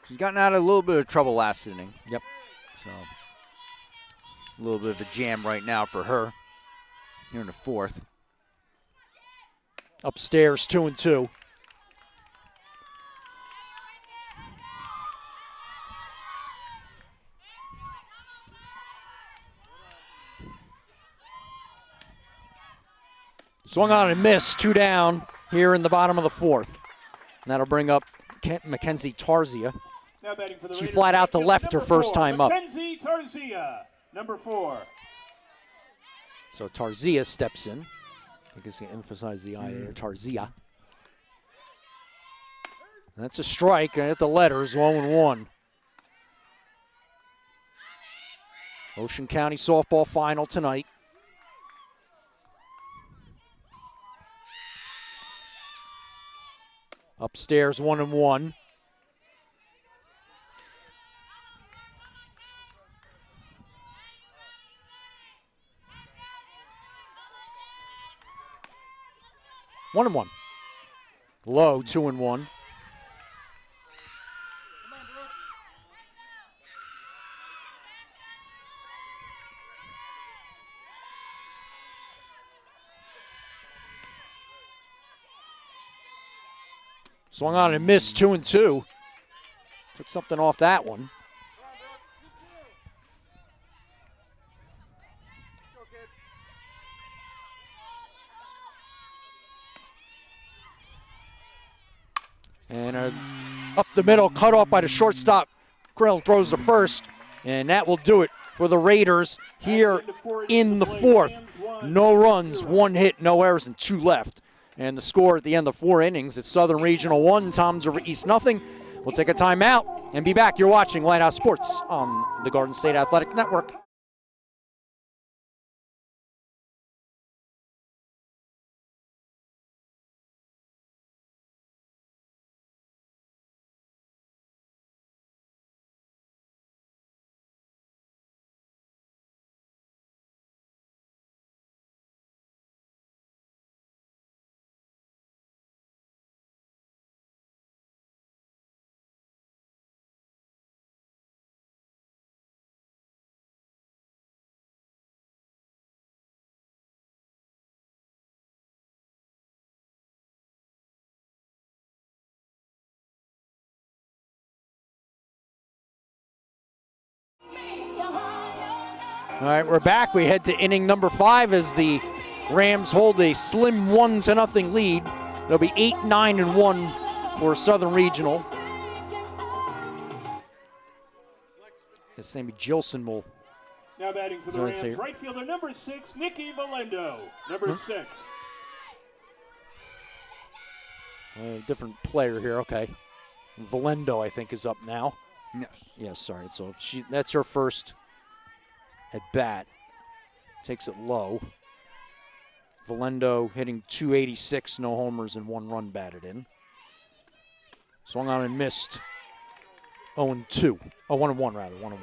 She's gotten out of a little bit of trouble last inning. Yep. So a little bit of a jam right now for her here in the fourth. Upstairs, 2-2. Swung on and missed, 2 down here in the bottom of the fourth. And that'll bring up Mackenzie Tarzia. She flat out to left her first time up. Mackenzie Tarzia, number 4. So Tarzia steps in. I guess you emphasize the I there, Tarzia. That's a strike at the letters, 1-1. Ocean County softball final tonight. Upstairs, 1-1. One and one. Low, 2-1. Swung on and missed, 2-2. Took something off that one. And up the middle, cut off by the shortstop. Krill throws the first, and that will do it for the Raiders here in the fourth. No runs, 1 hit, no errors, and 2 left. And the score at the end of 4 innings, it's Southern Regional 1, Toms over East nothing. We'll take a timeout and be back. You're watching Lighthouse Sports on the Garden State Athletic Network. All right, we're back. We head to inning number 5 as the Rams hold a slim 1-0 lead. It'll be 8-9-1 for Southern Regional. As Sammy Gilson will. Now batting for the Rams, right fielder number 6, Nicky Valendo. Number 6. Different player here, okay. Valendo, I think, is up now. Yes. Yes, sorry. So that's her first at bat. Takes it low. Valendo hitting .286, no homers and 1 run batted in. Swung on and missed. 0-2. Oh, 1-1 rather. 1-1.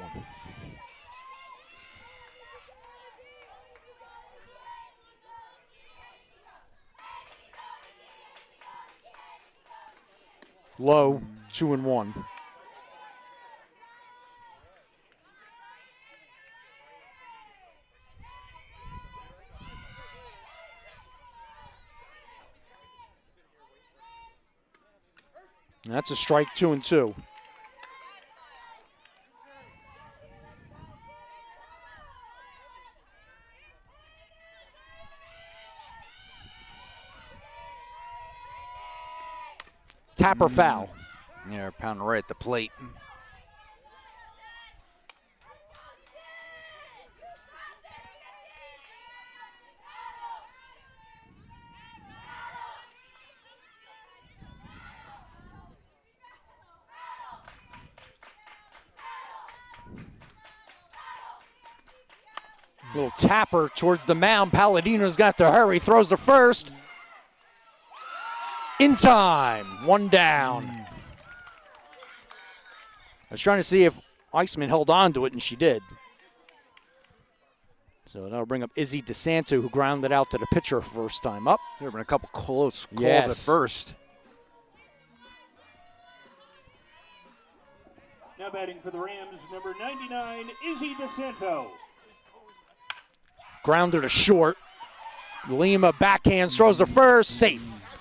Low, 2-1. That's a strike, 2-2. Tapper foul. Yeah, pounding right at the plate. Little tapper towards the mound. Palladino's got to hurry. Throws the first. In time. 1 down. I was trying to see if Eichmann held on to it, and she did. So that'll bring up Izzy DeSanto, who grounded out to the pitcher first time up. There have been a couple close calls Yes. at first. Now batting for the Rams, number 99, Izzy DeSanto. Grounder to short. Lima backhands, throws the first, safe.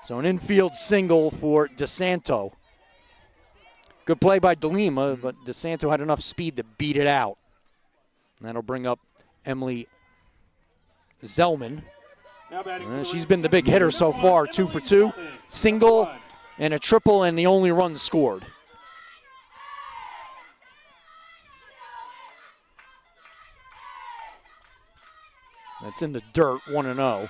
So an infield single for DeSanto. Good play by DeLima, but DeSanto had enough speed to beat it out. And that'll bring up Emily Zellman. She's been the big hitter so far, 2 for 2. Single and a triple, and the only run scored. That's in the dirt, 1-0.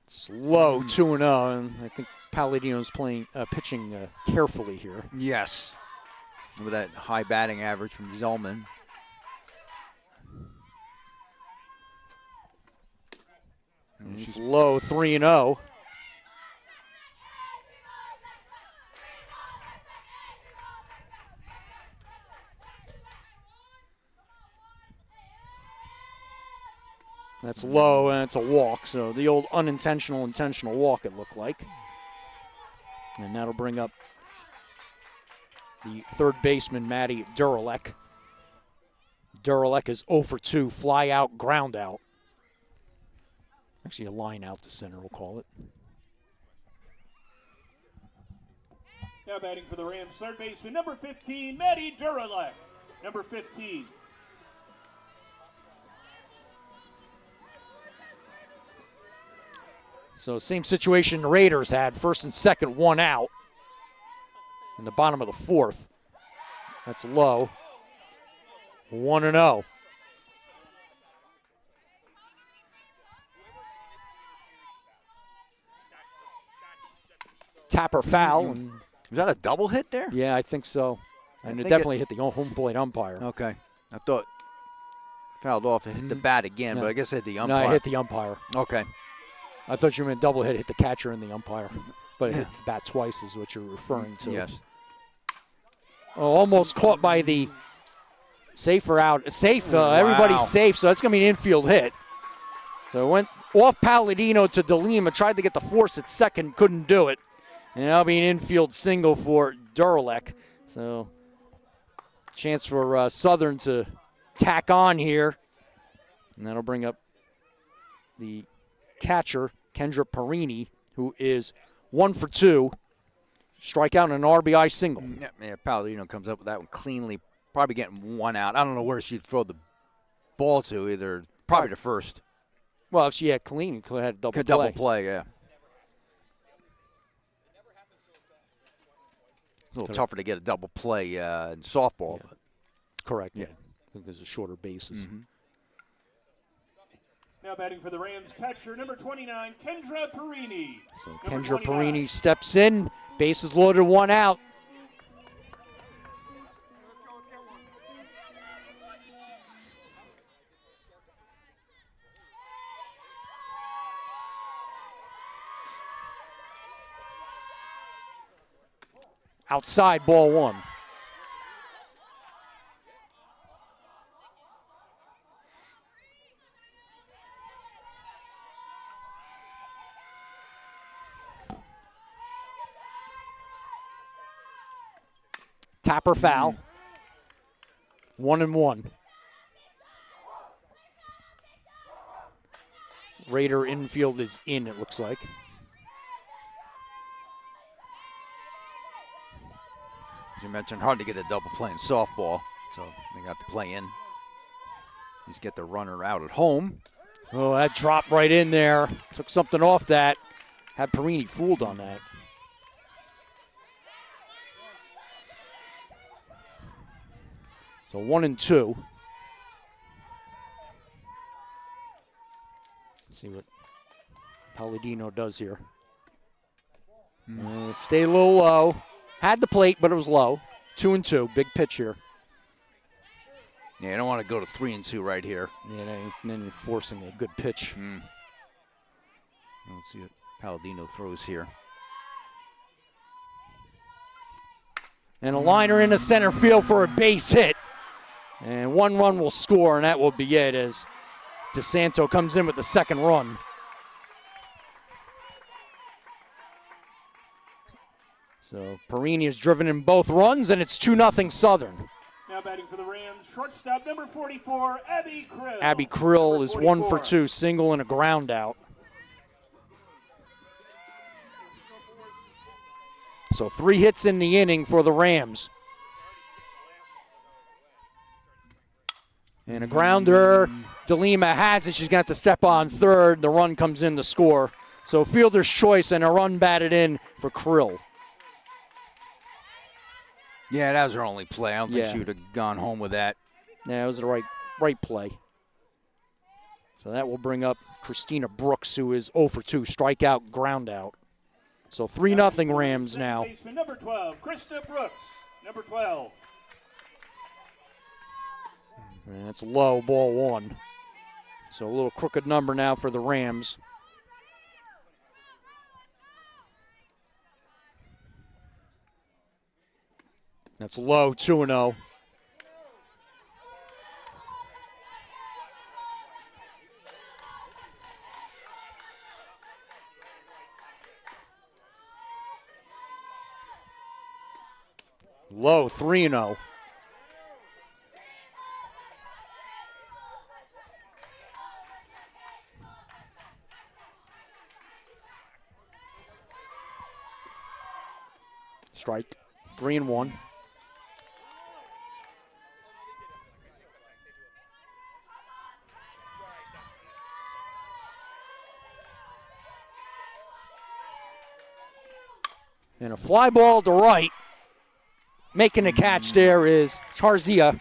It's low, 2-0, and I think Palladino's pitching carefully here. Yes. With that high batting average from Zellman. She's low, 3-0. That's low, and it's a walk. So the old unintentional, intentional walk, it looked like. And that'll bring up the third baseman, Maddie Duralek. Duralek is 0 for 2, fly out, ground out. Actually, a line out to center, we'll call it. Now batting for the Rams, third baseman, number 15, Maddie Duralek. Number 15. So same situation the Raiders had. First and second, 1 out. In the bottom of the 4th. That's low. 1-0. Tapper foul. Was that a double hit there? Yeah, I think so. And it definitely hit the home plate umpire. Okay. I thought fouled off. It hit the bat again, but I guess it hit the umpire. No, it hit the umpire. Okay. I thought you meant double hit the catcher and the umpire. But it hit the bat twice is what you're referring to. Yes. Oh, almost caught by the safer out. Safe. Everybody's safe, so that's going to be an infield hit. So it went off Palladino to DeLima. Tried to get the force at second. Couldn't do it. And that'll be an infield single for Duralek. So chance for Southern to tack on here. And that'll bring up the catcher, Kendra Perini, who is 1 for 2. Strikeout and an RBI single. Yeah, Palladino comes up with that one cleanly, probably getting one out. I don't know where she'd throw the ball to, either probably to first. Well, if she had clean, could have had double play. Double play, yeah. It's a little tougher to get a double play in softball. Yeah. But. Correct, yeah. Because of shorter bases. Mm-hmm. Now batting for the Rams, catcher number 29, Kendra Perini. So Number Kendra 29. Perini steps in. Bases loaded, 1 out. Outside, ball 1. Tapper foul. 1-1. Raider infield is in, it looks like. As you mentioned, hard to get a double play in softball, so they got the play in. Just get the runner out at home. Oh, that dropped right in there. Took something off that. Had Perini fooled on that. So 1-2. See what Palladino does here. Stay a little low. Had the plate, but it was low. 2-2. Big pitch here. Yeah, you don't want to go to 3-2 right here. Yeah, and then you're forcing a good pitch. Let's see what Palladino throws here. And a liner into center field for a base hit. And 1 run will score, and that will be it as DeSanto comes in with the second run. So Perini is driven in both runs, and it's 2-0 Southern. Now batting for the Rams, shortstop number 44, Abby Krill. Abby Krill Number is 44. 1 for 2, single and a ground out. So 3 hits in the inning for the Rams. And a grounder. DeLima has it. She's going to have to step on third. The run comes in to score. So fielder's choice and a run batted in for Krill. Yeah, that was her only play. I don't think Yeah. she would have gone home with that. Yeah, it was the right play. So that will bring up Christina Brooks, who is 0 for 2. Strikeout, ground out. So 3-0 Rams now. Baseman number 12, Krista Brooks. Number 12. And that's low, ball 1. So a little crooked number now for the Rams. That's low, 2-0. Low, 3-0. Strike, 3-1. And a fly ball to right. Making the catch there is Charzia.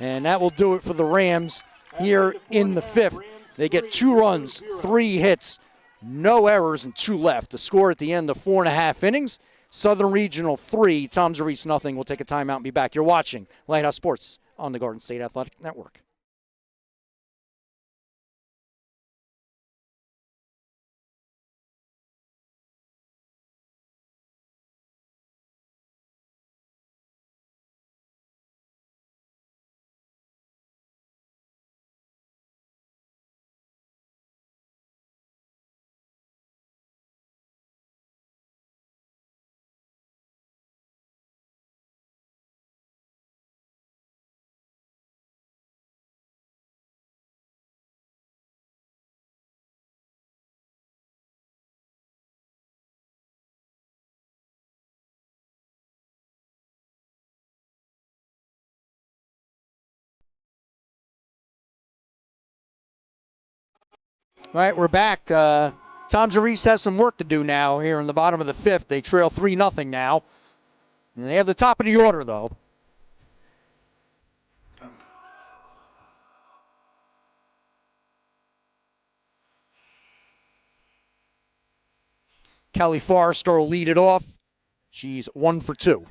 And that will do it for the Rams here in the 5th. They get 2 runs, 3 hits, no errors, and 2 left. The score at the end of 4.5 innings. Southern Regional 3, Tom Zerese nothing. We'll take a timeout and be back. You're watching Lighthouse Sports on the Garden State Athletic Network. All right, we're back. Toms of East has some work to do now here in the bottom of the fifth. They trail 3-0 now. And they have the top of the order, though. Kelly Forrester will lead it off. She's 1 for 2.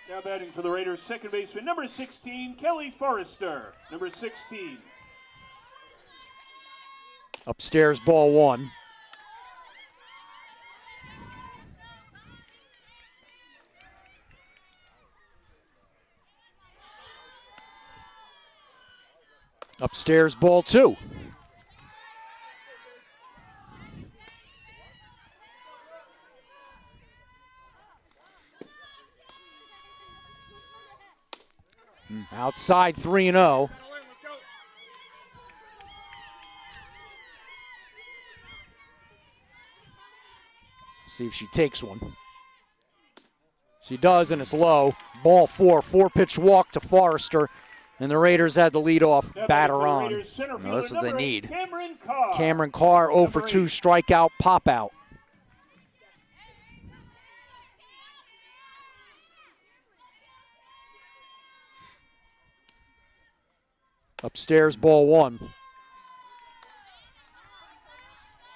Now batting for the Raiders, second baseman, number 16, Kelly Forrester. Number 16. Upstairs, ball 1. Upstairs, ball 2. Outside 3-0. See if she takes one. She does, and it's low. Ball 4, 4-pitch walk to Forrester, and the Raiders had the leadoff batter on. That's what they need. Cameron Carr 0 for 2, strikeout, pop out. Upstairs, ball 1.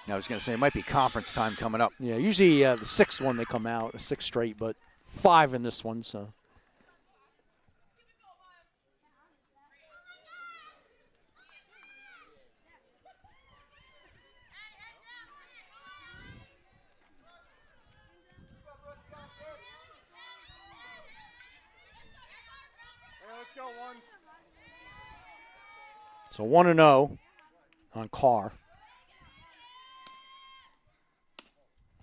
I was going to say, it might be conference time coming up. Yeah, usually the 6th one they come out, 6 straight, but 5 in this one, so. Let's go, ones. So 1-0 on Carr.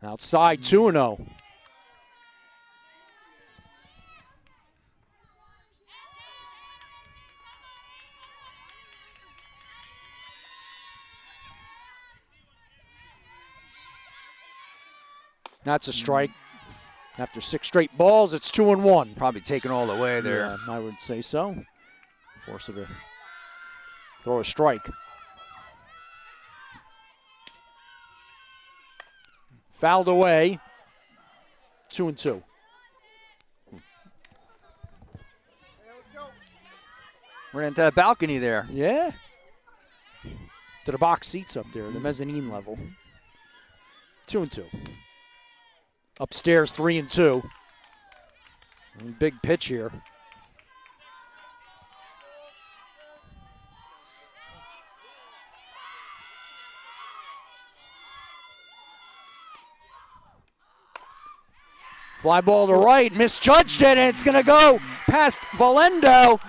Outside 2-0. That's a strike. After 6 straight balls, it's 2-1. Probably taken all the way there. Yeah, I would say so. Force her to throw a strike. Fouled away. 2-2. We're into the balcony there. Yeah. To the box seats up there, the mezzanine level. 2-2. Upstairs, 3-2. Big pitch here. Fly ball to right, misjudged it, and it's going to go past Valendo.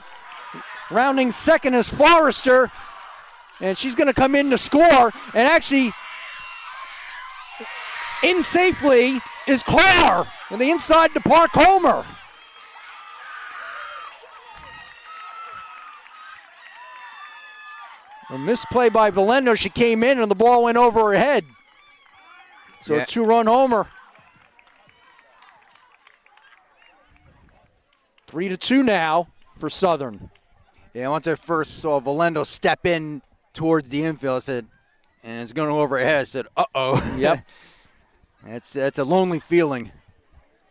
Rounding second is Forrester, and she's going to come in to score, and actually, in safely is Carr, and the inside to Park Homer. A misplay by Valendo, she came in, and the ball went over her head. So Yeah. a 2-run homer. 3-2 now for Southern. Yeah, once I first saw Valendo step in towards the infield, I said, and it's going over her head, I said, uh-oh. Yep. It's a lonely feeling.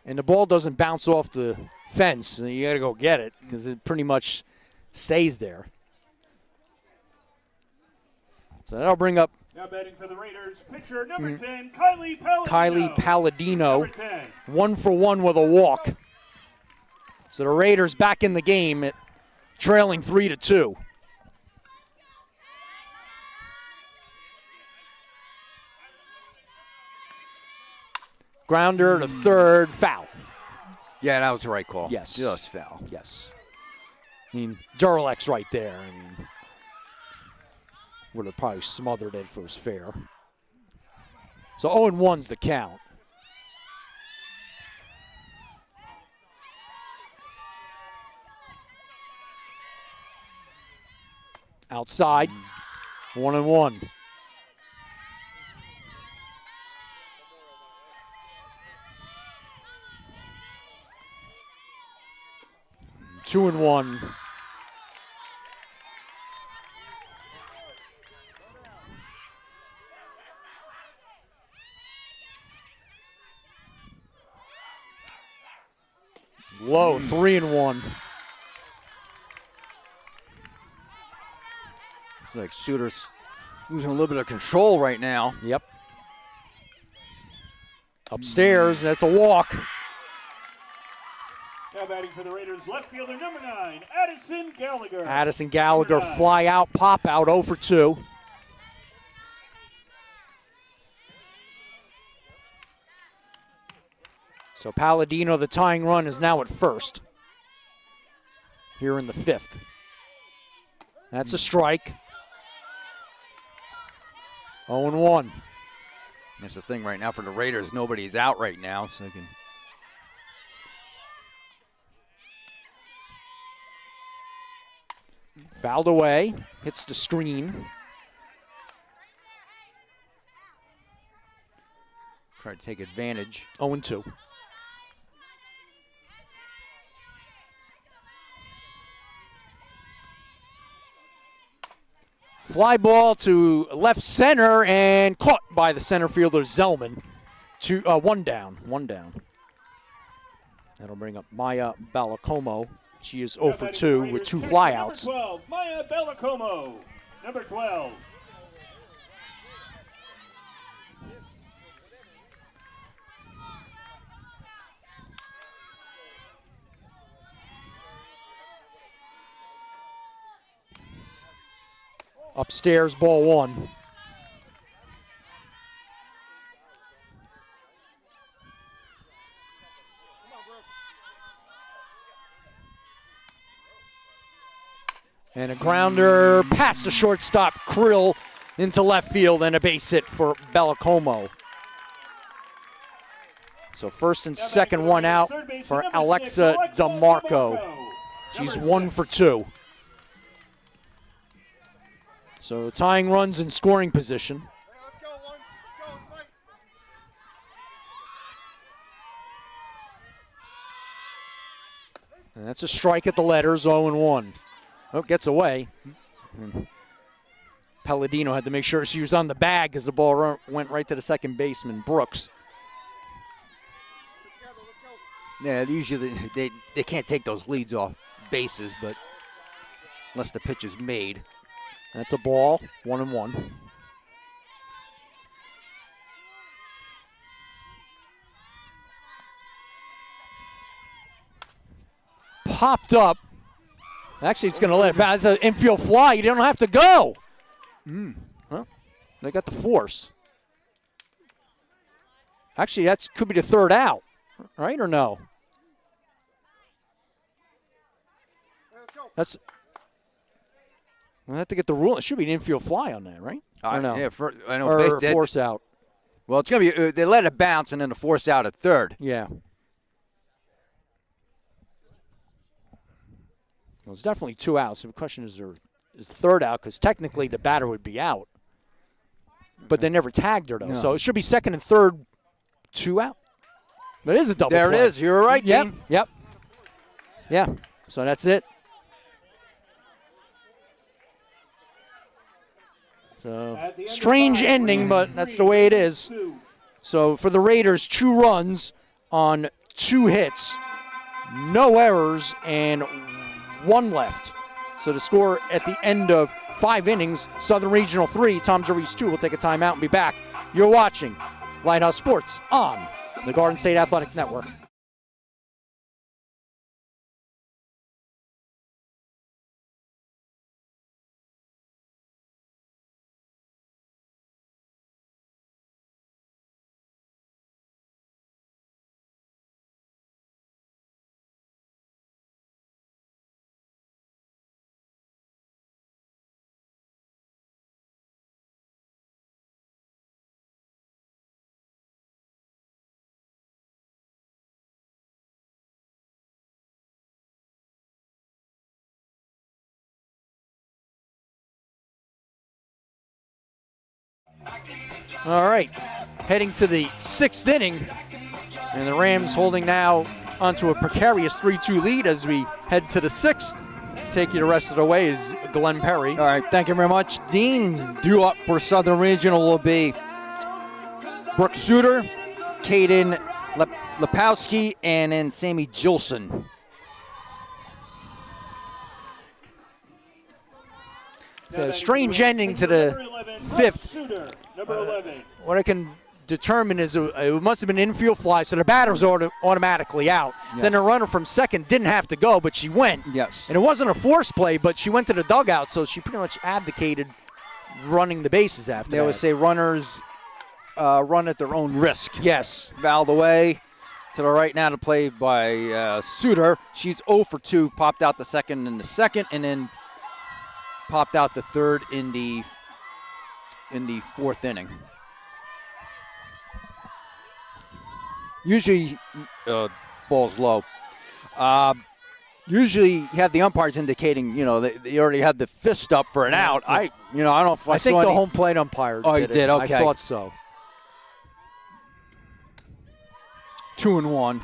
And the ball doesn't bounce off the fence, and you got to go get it because it pretty much stays there. So that'll bring up Now batting for the Raiders, pitcher number 10, Kylie Palladino. Kylie Palladino, Number 10. 1 for 1 with a walk. So the Raiders back in the game at trailing 3-2. Grounder to third, foul. Yeah, that was the right call. Yes. Just foul. Yes. I mean, Duralex right there. I mean, would have probably smothered it if it was fair. So 0-1's the count. Outside, 1-1. 2-1. Low, 3-1. It's like Suter's losing a little bit of control right now. Yep. Upstairs, that's a walk. Now batting for the Raiders, left fielder number 9, Addison Gallagher. Addison Gallagher, fly out, pop out, 0 for 2. So Palladino, the tying run, is now at first. Here in the 5th. That's a strike. 0-1. That's the thing right now for the Raiders. Nobody's out right now, so they can. Fouled away, hits the screen. Try to take advantage. 0-2. Fly ball to left center and caught by the center fielder Zellman. 1 down. That'll bring up Maya Balacomo. She is 0 for 2 with 2 flyouts. Number 12, Maya Balacomo. Number 12. Upstairs, ball 1. And a grounder past the shortstop, Krill, into left field, and a base hit for Belacomo. So first and second one out for Alexa DeMarco. She's 1 for 2. So tying runs in scoring position. Let's go, Ones. Let's go. Let's fight. And that's a strike at the letters, 0-1. Oh, gets away. Palladino had to make sure she was on the bag because the ball went right to the second baseman, Brooks. Yeah, usually they can't take those leads off bases, but unless the pitch is made. That's a ball, 1-1. Popped up. Actually, it's going to let it bounce. It's an infield fly. You don't have to go. Well, they got the force. Actually, that could be the third out, right, or no? That's. We'll have to get the rule. It should be an infield fly on that, right? Or no? Yeah, I know. Or force out. Well, it's going to be, they let it bounce and then the force out at third. Yeah. Well, it's definitely 2 outs. So the question is third out, because technically the batter would be out. But they never tagged her, though. No. So it should be second and third, 2 out. But it is a double There play. It is. You're right, Yep. Dean. Yep. Yeah. So that's it. So strange ending, but that's the way it is. So for the Raiders, 2 runs on 2 hits, no errors, and 1 left. So the score at the end of 5 innings, Southern Regional 3, Tom Reese 2. We'll take a timeout and be back. You're watching Lighthouse Sports on the Garden State Athletic Network. All right, heading to the 6th inning, and the Rams holding now onto a precarious 3-2 lead as we head to the 6th. Take you the rest of the way is Glenn Perry. All right, thank you very much. Dean, due up for Southern Regional will be Brooke Suter, Kaden Lepowski, and then Sammy Gilson. It's a strange ending to the 5th. Number 11. What I can determine is it must have been an infield fly, so the batter's automatically out. Yes. Then the runner from second didn't have to go, but she went. Yes. And it wasn't a force play, but she went to the dugout, so she pretty much abdicated running the bases after They that. always say runners run at their own risk. Yes. Fouled away to the right now to play by Suter. She's 0 for 2, popped out the second in the second, and then popped out the third in the 4th inning. Usually, ball's low. Usually, you have the umpires indicating, they already had the fist up for an out. I don't know if I think saw the any. home plate umpire Oh, he did it. did? Okay. I thought so. 2-1.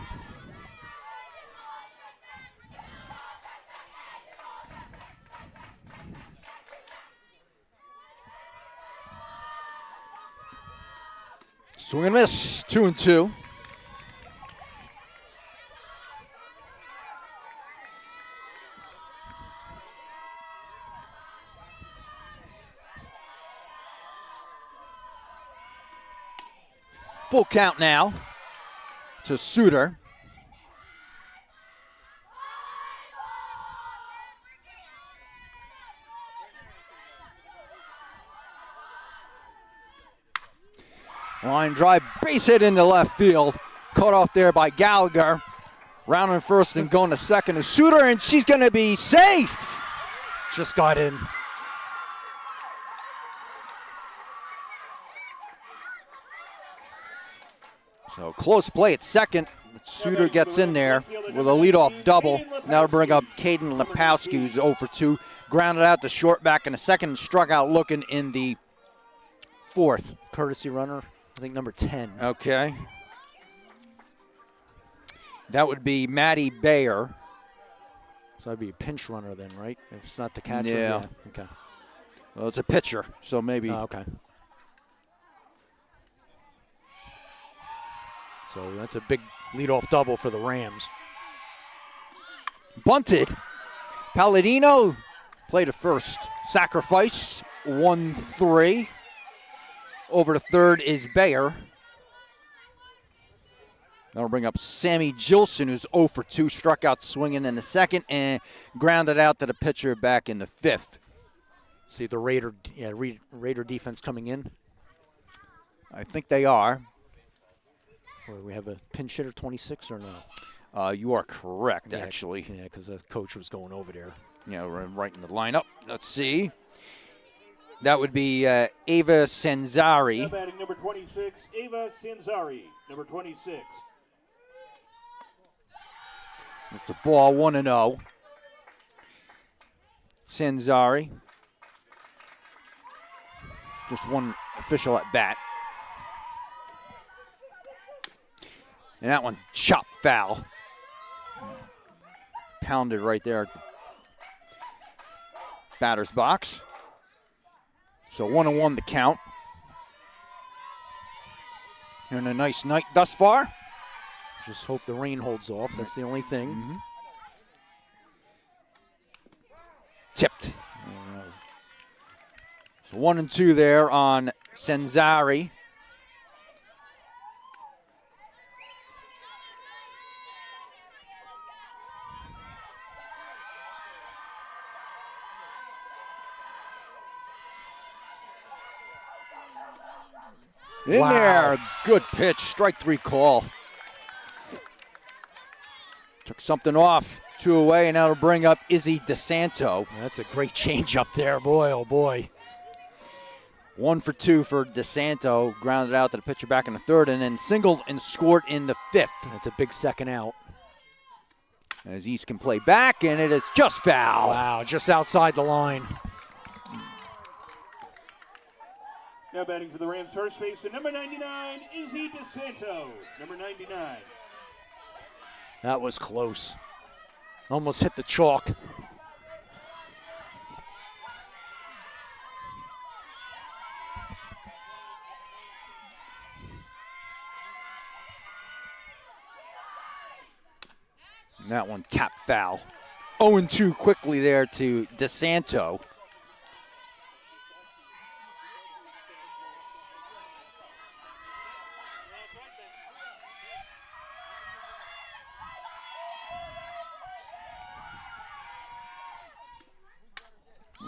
Swing and miss, 2-2. Full count now to Suter. Line drive, base hit into left field. Caught off there by Gallagher. Rounding first and going to second is Suter, and she's going to be safe. Just got in. So close play at second. Suter gets in there with a leadoff double. Now to bring up Kaden Lepowski, who's 0 for 2. Grounded out the short back in the second and struck out looking in the 4th. Courtesy runner, I think number 10. Okay. That would be Maddie Bayer. So that'd be a pinch runner then, right? If it's not the catcher. Yeah. Okay. Well, it's a pitcher, so maybe. Okay. So that's a big leadoff double for the Rams. Bunted. Palladino played a first. Sacrifice, 1-3. Over to third is Bayer. That'll bring up Sammy Gilson, who's 0 for 2, struck out swinging in the second and grounded out to the pitcher back in the 5th. See the Raider defense coming in. I think they are. Or we have a pinch hitter 26 or no? You are correct, Yeah, actually. Yeah, because the coach was going over there. We're right in the lineup. Let's see. That would be Ava Sanzari. Now batting number 26, Ava Sanzari, number 26. It's a ball, 1-0. Sanzari. Just one official at bat. And that one chopped foul. Pounded right there at the batter's box. So 1-1 the count. And a nice night thus far. Just hope the rain holds off. That's the only thing. Mm-hmm. Tipped. So 1-2 there on Sanzari. In Wow. there, good pitch, strike 3 call. Took something off, 2 away, and now to bring up Izzy DeSanto. That's a great change up there, boy, oh boy. 1 for 2 for DeSanto, grounded out to the pitcher back in the 3rd, and then singled and scored in the 5th. That's a big second out. As East can play back, and it is just foul. Wow, just outside the line. Now batting for the Rams first baseman, number 99, Izzy DeSanto, number 99. That was close. Almost hit the chalk. And that one tap foul. 0-2 quickly there to DeSanto.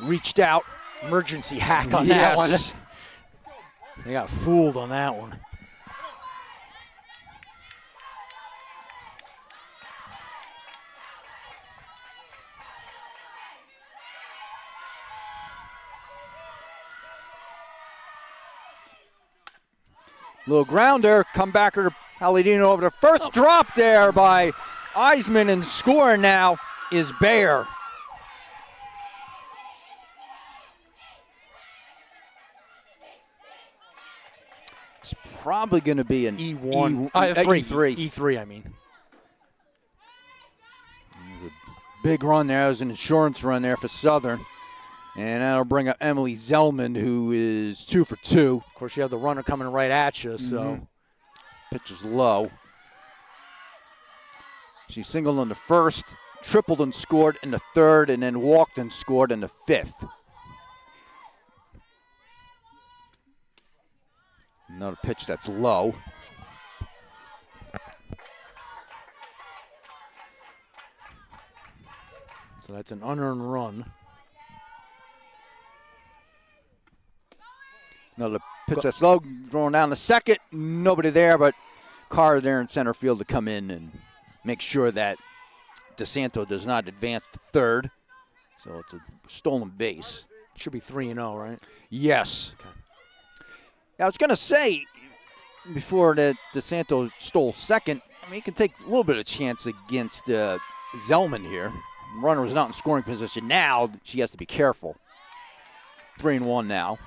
Reached out. Emergency hack on that one. Yes. They got fooled on that one. Little grounder, comebacker to Palladino over the first drop there by Eisman, and scoring now is Bayer. It's probably going to be an E1. E3. E3, I mean. It was a big run there. It was an insurance run there for Southern. And that'll bring up Emily Zellman, who is 2 for 2. Of course, you have the runner coming right at you, so. Pitch is low. She singled in the first, tripled and scored in the third, and then walked and scored in the fifth. Another pitch that's low. So that's an unearned run. Another pitch that's low, throwing down the second. Nobody there, but Carr there in center field to come in and make sure that DeSanto does not advance to third. So it's a stolen base. Should be 3-0, right? Yes. Okay. I was going to say, before that DeSanto stole second, I mean, he can take a little bit of chance against Zellman here. The runner was not in scoring position. Now she has to be careful. 3-1 now.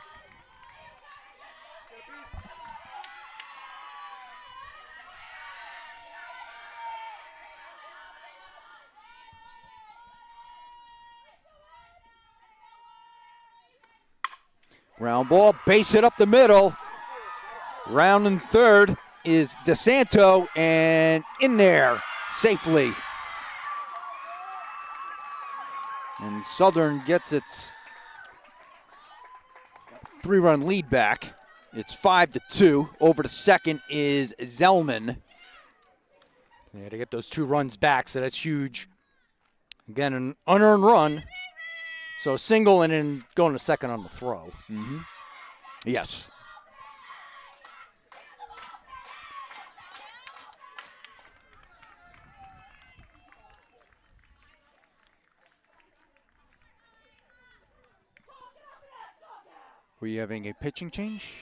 Ground ball, base hit up the middle. Rounding third is DeSanto, and in there safely. And Southern gets its 3-run lead back. It's 5-2. Over to second is Zellman. Yeah, to get those 2 runs back, so that's huge. Again, an unearned run. So a single and then going to second on the throw. Yes. Were you having a pitching change?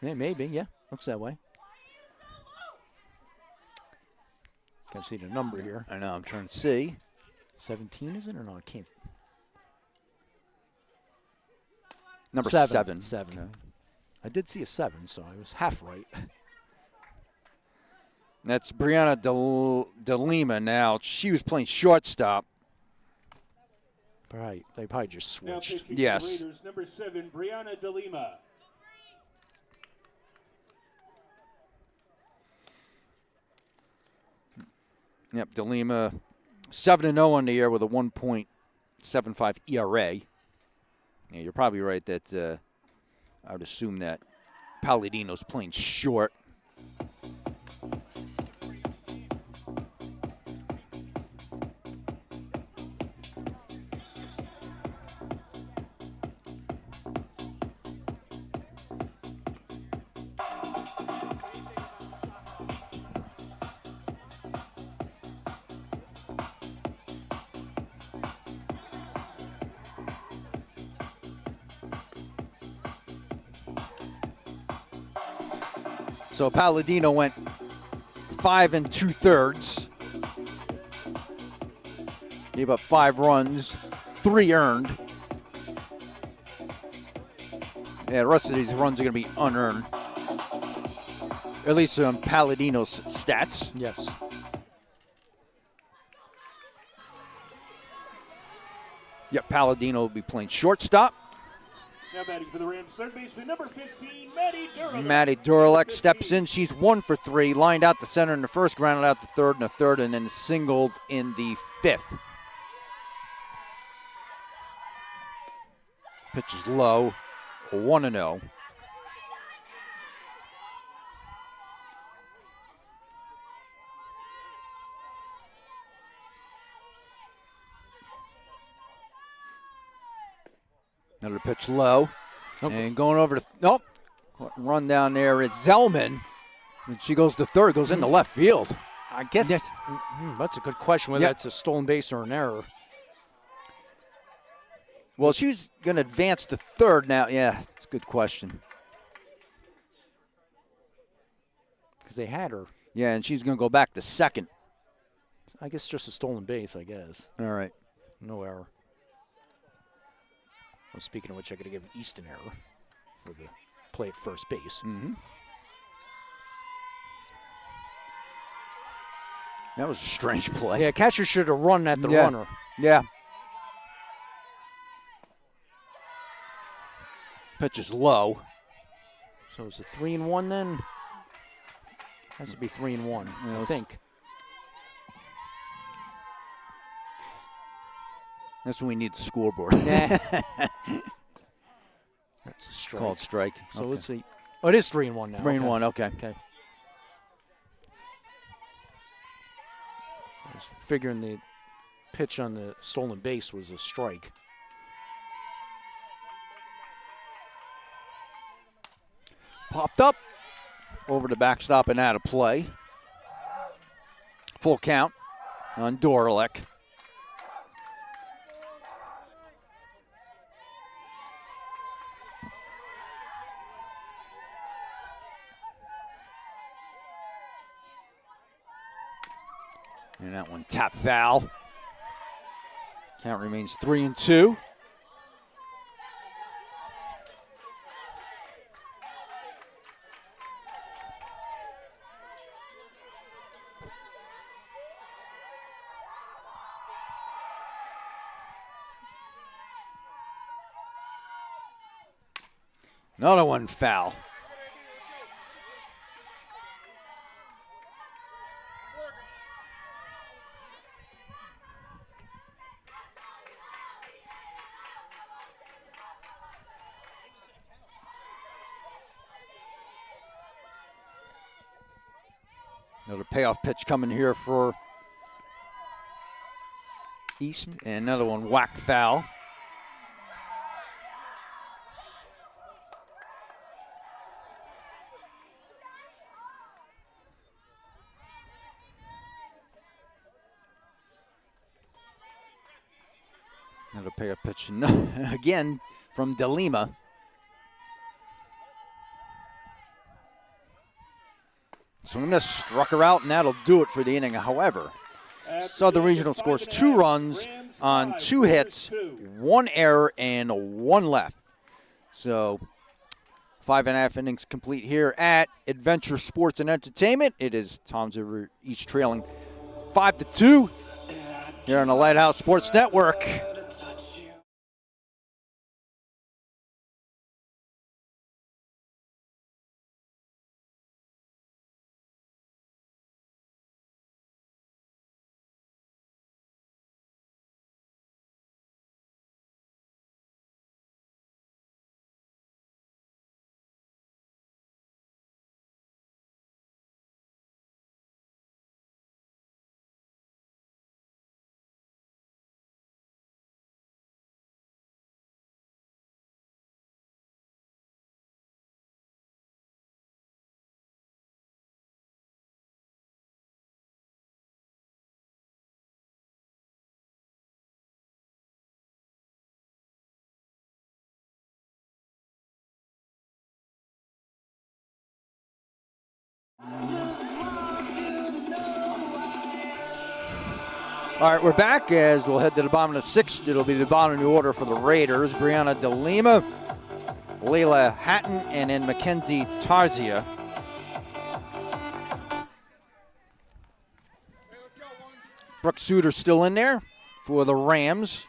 Yeah, maybe, yeah. Looks that way. Can't see the number here. I know, I'm trying to see. 17, is it? Or no, I can't. Number 7. 7. Okay. I did see a 7, so I was half right. That's Brianna De Lima now. She was playing shortstop. Right. They probably just Now switched. pitching Yes. for the Raiders, number 7, Brianna De Lima. Yep, De Lima 7-0 on the year with a 1.75 ERA. Yeah, you're probably right that I would assume that Palladino's playing short. So Palladino went 5 2/3. Gave up 5 runs, 3 earned. Yeah, the rest of these runs are going to be unearned. At least on Palladino's stats. Yes. Yep, Palladino will be playing shortstop. Now batting for the Rams, third baseman, number 15, Maddie Duralek. Maddie Duralek steps in. She's 1 for 3. Lined out the center in the first, grounded out the third, and then singled in the 5th. Pitch is low, 1-0. Another pitch low. And going over to, nope. Run down there. It's Zellman. And she goes to third, goes into left field. I guess that's a good question, whether that's a stolen base or an error. Well, she's going to advance to third now. Yeah, it's a good question. Because they had her. Yeah, and she's going to go back to second. I guess just a stolen base, I guess. All right. No error. Well, speaking of which, I got to give Easton error for the play at first base. Mm-hmm. That was a strange play. Yeah, catcher should have run at the runner. Yeah. Pitch is low. So is it 3-1 then? Has to be 3-1, I think. That's when we need the scoreboard. That's a strike. Called strike. So okay. let's see. Oh, it is 3-1 now. 3-1, okay. Okay. I was figuring the pitch on the stolen base was a strike. Popped up. Over the backstop and out of play. Full count on Doralek. And that one tap foul. Count remains 3-2. Another one foul. Another payoff pitch coming here for East. And another one whack foul. Another payoff pitch again from De Lima. Swing and miss, struck her out, and that'll do it for the inning. However, Southern Regional scores 2 runs on 2 hits, 1 error, and 1 left. So 5.5 innings complete here at Adventure Sports and Entertainment. It is Tom's River East trailing 5-2 here on the Lighthouse Sports Network. All right, we're back as we'll head to the bottom of the 6th. It'll be the bottom of the order for the Raiders. Brianna De Lima, Layla Hatton, and then Mackenzie Tarzia. Brooke Suter still in there for the Rams.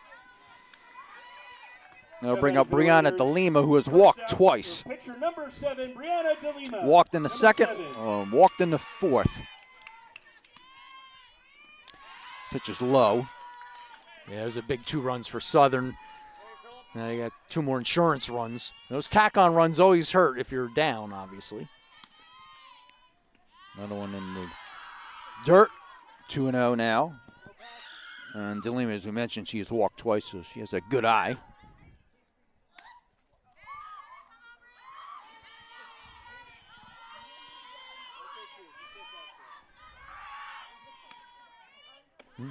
They'll bring up Brianna DeLima, who has walked twice. Pitcher number 7, Brianna DeLima. Walked in the Number second, 7. walked in the fourth. Pitch is low. Yeah, there's a big 2 runs for Southern. Now you got 2 more insurance runs. Those tack-on runs always hurt if you're down, obviously. Another one in the dirt. 2-0 now. And DeLima, as we mentioned, she has walked twice, so she has a good eye. Hmm.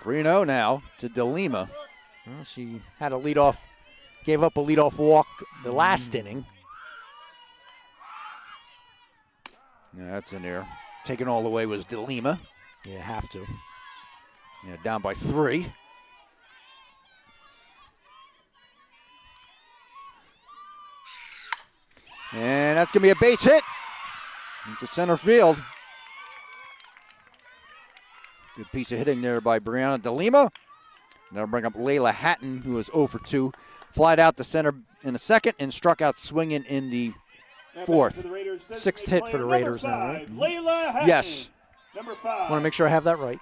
3-0 now to DeLima. Well, she had a leadoff, gave up a leadoff walk the last inning. Yeah, that's in there. Taken all the way was DeLima. Yeah, have to. Yeah, down by 3. And that's going to be a base hit into center field. Good piece of hitting there by Brianna DeLima. That'll bring up Layla Hatton, who is 0 for 2. Flied out to center in the second and struck out swinging in the fourth. 6th hit for the Raiders now, right? Layla Hatton. Yes. Number 5. Want to make sure I have that right.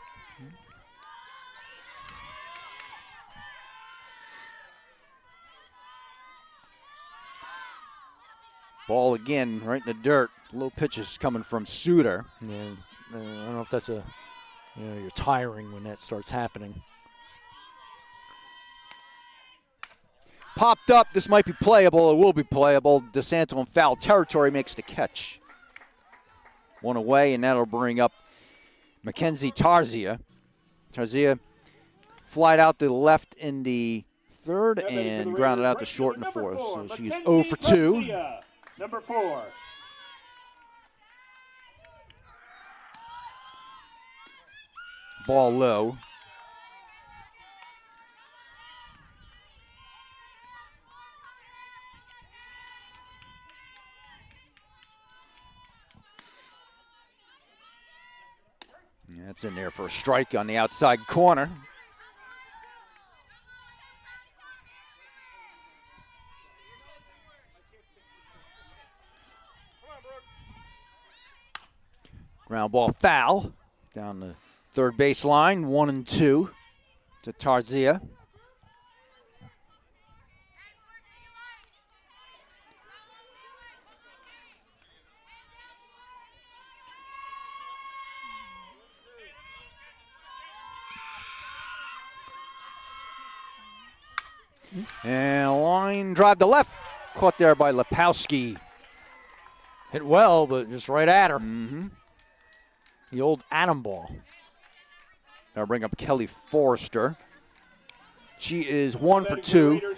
Ball again right in the dirt. Low pitches coming from Suter. Yeah, I don't know if that's you're tiring when that starts happening. Popped up. This might be playable. It will be playable. DeSanto in foul territory makes the catch. 1 away, and that'll bring up Mackenzie Tarzia. Tarzia flied out to the left in the third and grounded out to short in the fourth. So she's 0 for 2. Number 4. Ball low. That's in there for a strike on the outside corner. Ground ball foul down the third base line, 1-2 to Tarzia. And a line drive to left, caught there by Lepowski. Hit well, but just right at her. Mm-hmm. The old Adam ball. Now bring up Kelly Forrester. She is 1 for 2.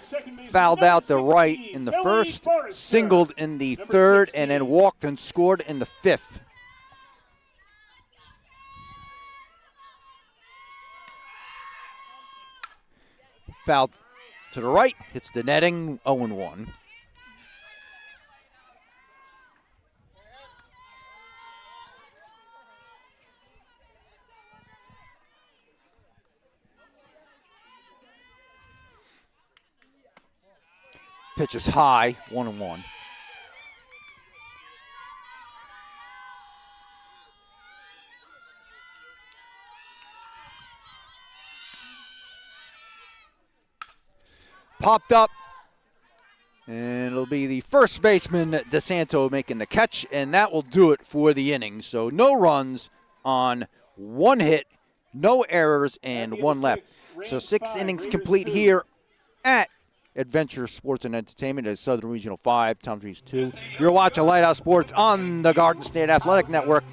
Fouled out the right in the first, singled in the third, and then walked and scored in the fifth. Fouled to the right, hits the netting, 0-1. Pitch is high, 1-1. Popped up, and it'll be the first baseman, DeSanto, making the catch, and that will do it for the inning. So no runs on 1 hit, no errors, and 1 left. So 6 innings complete here at Adventure Sports and Entertainment at Southern Regional 5, Tom Trees 2. You're watching Lighthouse Sports on the Garden State Athletic Network.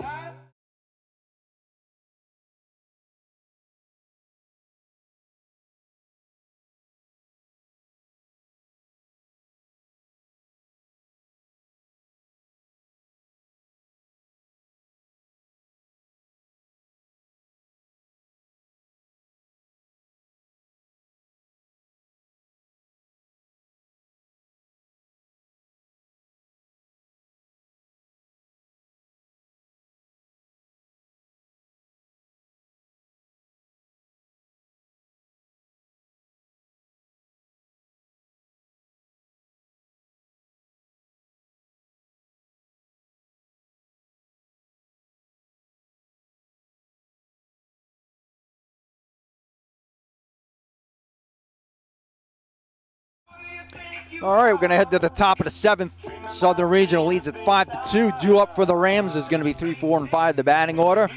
All right, we're going to head to the top of the 7th. Southern Regional leads at 5-2. Due up for the Rams is going to be 3, 4, and 5, the batting order.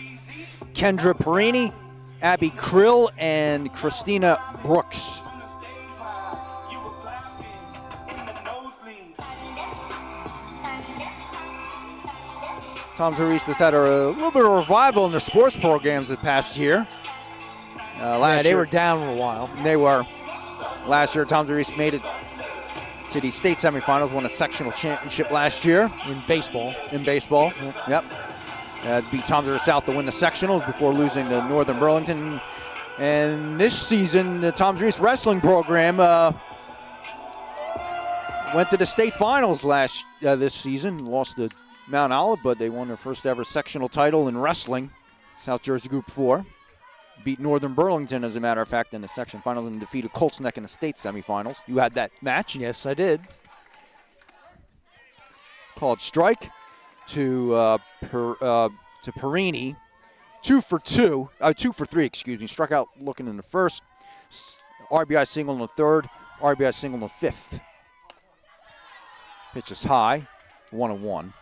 Kendra Perini, Abby Krill, and Christina Brooks. Tom's East has had a little bit of revival in their sports programs the past year. Last year, they were down for a while. They were. Last year, Tom's East made it to the state semifinals, won a sectional championship last year. In baseball. Yep. Beat Tom's River South to win the sectionals before losing to Northern Burlington. And this season, the Tom's River wrestling program went to the state finals this season. Lost to Mount Olive, but they won their first ever sectional title in wrestling. South Jersey Group 4. Beat Northern Burlington, as a matter of fact, in the section finals and defeated Colts Neck in the state semifinals. You had that match? Yes, I did. Called strike to Perini. 2 for 3, excuse me. Struck out looking in the first. RBI single in the third. RBI single in the fifth. Pitch is high. 1-1.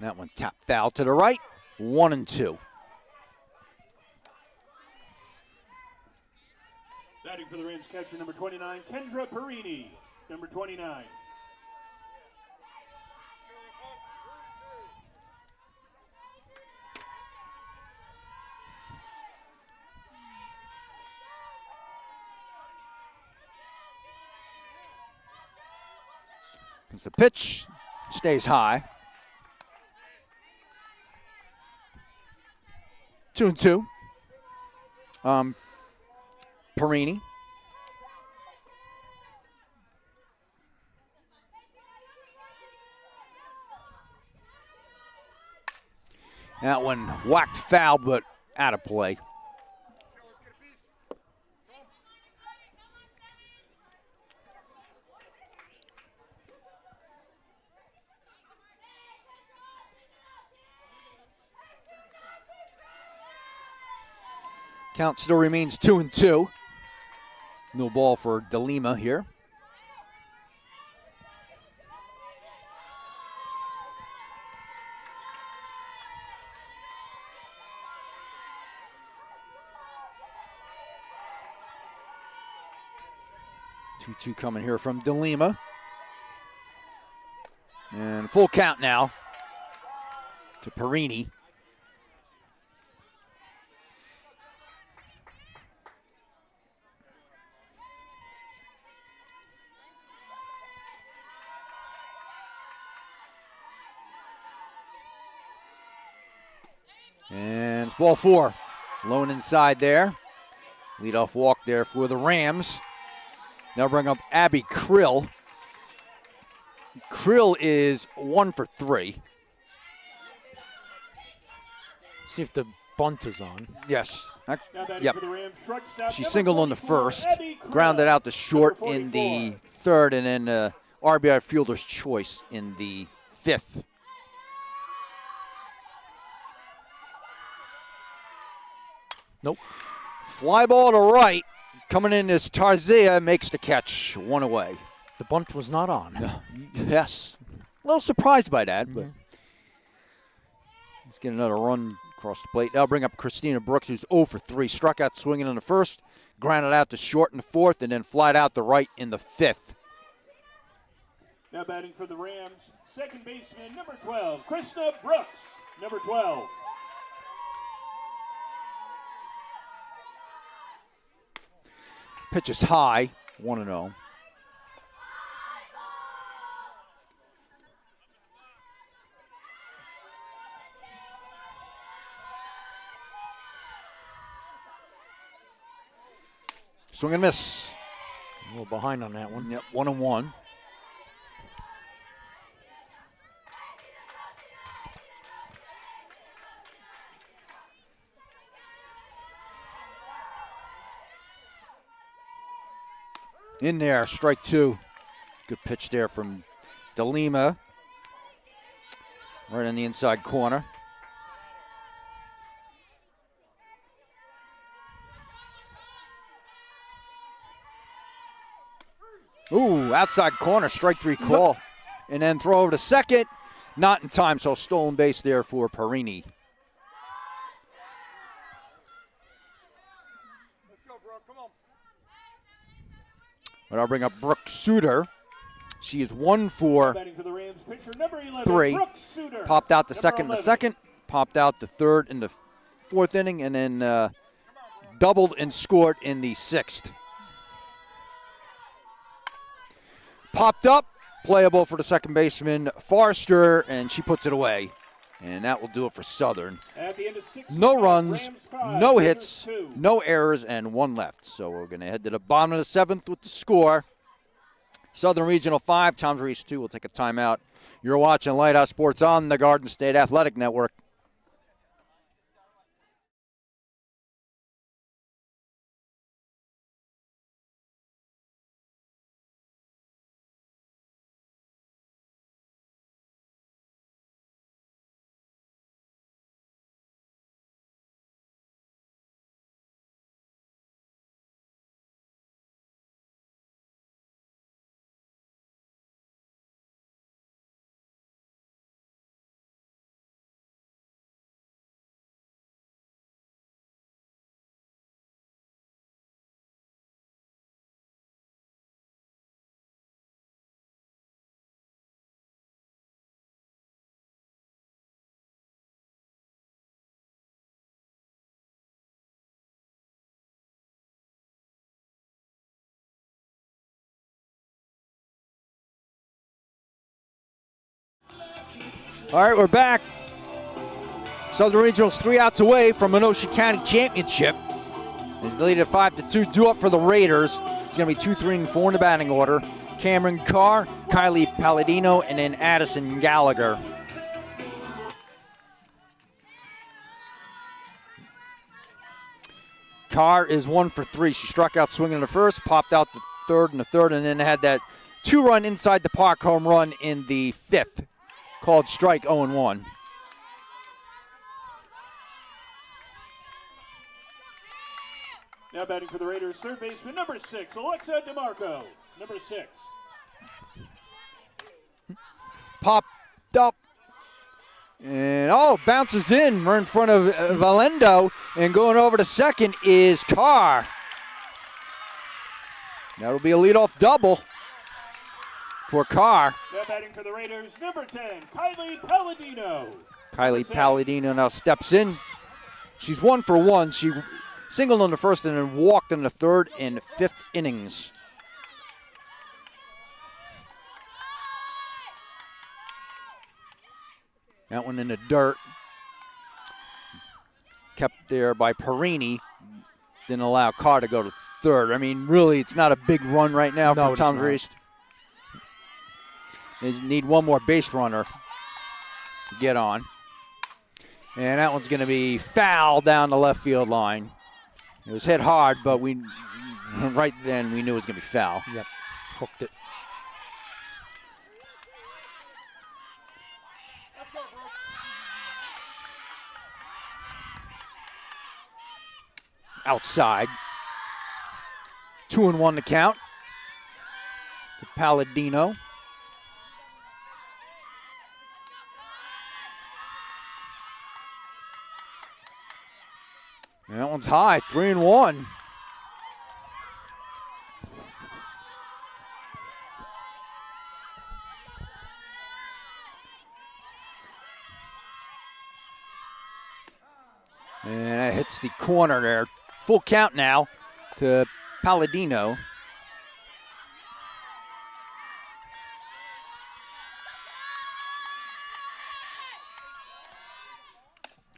That one tapped foul to the right. 1-2. Batting for the Rams catcher, number 29, Kendra Perini, number 29. As the pitch stays high. 2-2. Perini. That one whacked foul, but out of play. Count still remains 2-2. No ball for DeLima here. Two coming here from DeLima. And full count now to Perini. And it's ball 4. Lone inside there. Leadoff walk there for the Rams. Now bring up Abby Krill. Krill is 1 for 3. See if the bunt is on. Yes. Yep. For the Rams, shortstop, She singled on the 44, first, Abby Krill, grounded out the short number in the 44. third, and then RBI fielder's choice in the fifth. Nope. Fly ball to right. Coming in is Tarzia, makes the catch. 1 away. The bunt was not on. Yes. A little surprised by that, but let's get another run across the plate. Now bring up Christina Brooks, who's 0 for 3. Struck out swinging in the first, grounded out to short in the fourth, and then flied out to right in the fifth. Now batting for the Rams, second baseman, number 12, Krista Brooks, number 12. Pitch is high, 1-0. Swing and miss. A little behind on that one. Yep, 1-1. In there, strike 2. Good pitch there from DeLima right in the inside corner. Ooh, outside corner, strike 3 call. And then throw over to second. Not in time, so stolen base there for Perini. Let's go, bro. Come on. But I'll bring up Brooke Suter. She is 1 for Batting for the Rams, pitcher number 11, 3. Brooke Suter. Popped out the Number second in the 11. second. Popped out the third in the 4th inning. And then doubled and scored in the 6th. Popped up. Playable for the second baseman, Forrester, and she puts it away. And that will do it for Southern. At the end of 6, No runs, Rams 5, no Raiders hits, 2. no errors, and 1 left. So we're going to head to the bottom of the 7th with the score. Southern Regional 5, Toms Reach 2. We'll take a timeout. You're watching Lighthouse Sports on the Garden State Athletic Network. All right, we're back. Southern Regional's 3 outs away from an Ocean County championship. As they lead at 5-2, due up for the Raiders. It's going to be 2, 3, and 4 in the batting order. Cameron Carr, Kylie Palladino, and then Addison Gallagher. Carr is 1 for 3. She struck out swinging in the first, popped out the third and the third, and then had that 2-run inside the park home run in the 5th. Called strike 0-1. Now batting for the Raiders, third baseman number 6, Alexa DeMarco. Number 6. Popped up. And, bounces in. We're in front of Valendo. And going over to second is Carr. That'll be a leadoff double for Carr. Now batting for the Raiders, number 10, Kylie Palladino. Kylie Palladino now steps in. She's 1 for 1. She singled in the first and then walked in the 3rd and 5th innings. That one in the dirt. Kept there by Perini. Didn't allow Carr to go to 3rd. I mean, really, it's not a big run right now for Toms Reach. They need one more base runner to get on. And that one's going to be foul down the left field line. It was hit hard, but right then we knew it was going to be foul. Yep, hooked it. Let's go, bro. Outside. 2-1 to count to Palladino. That one's high, 3-1. And that hits the corner there. Full count now to Palladino.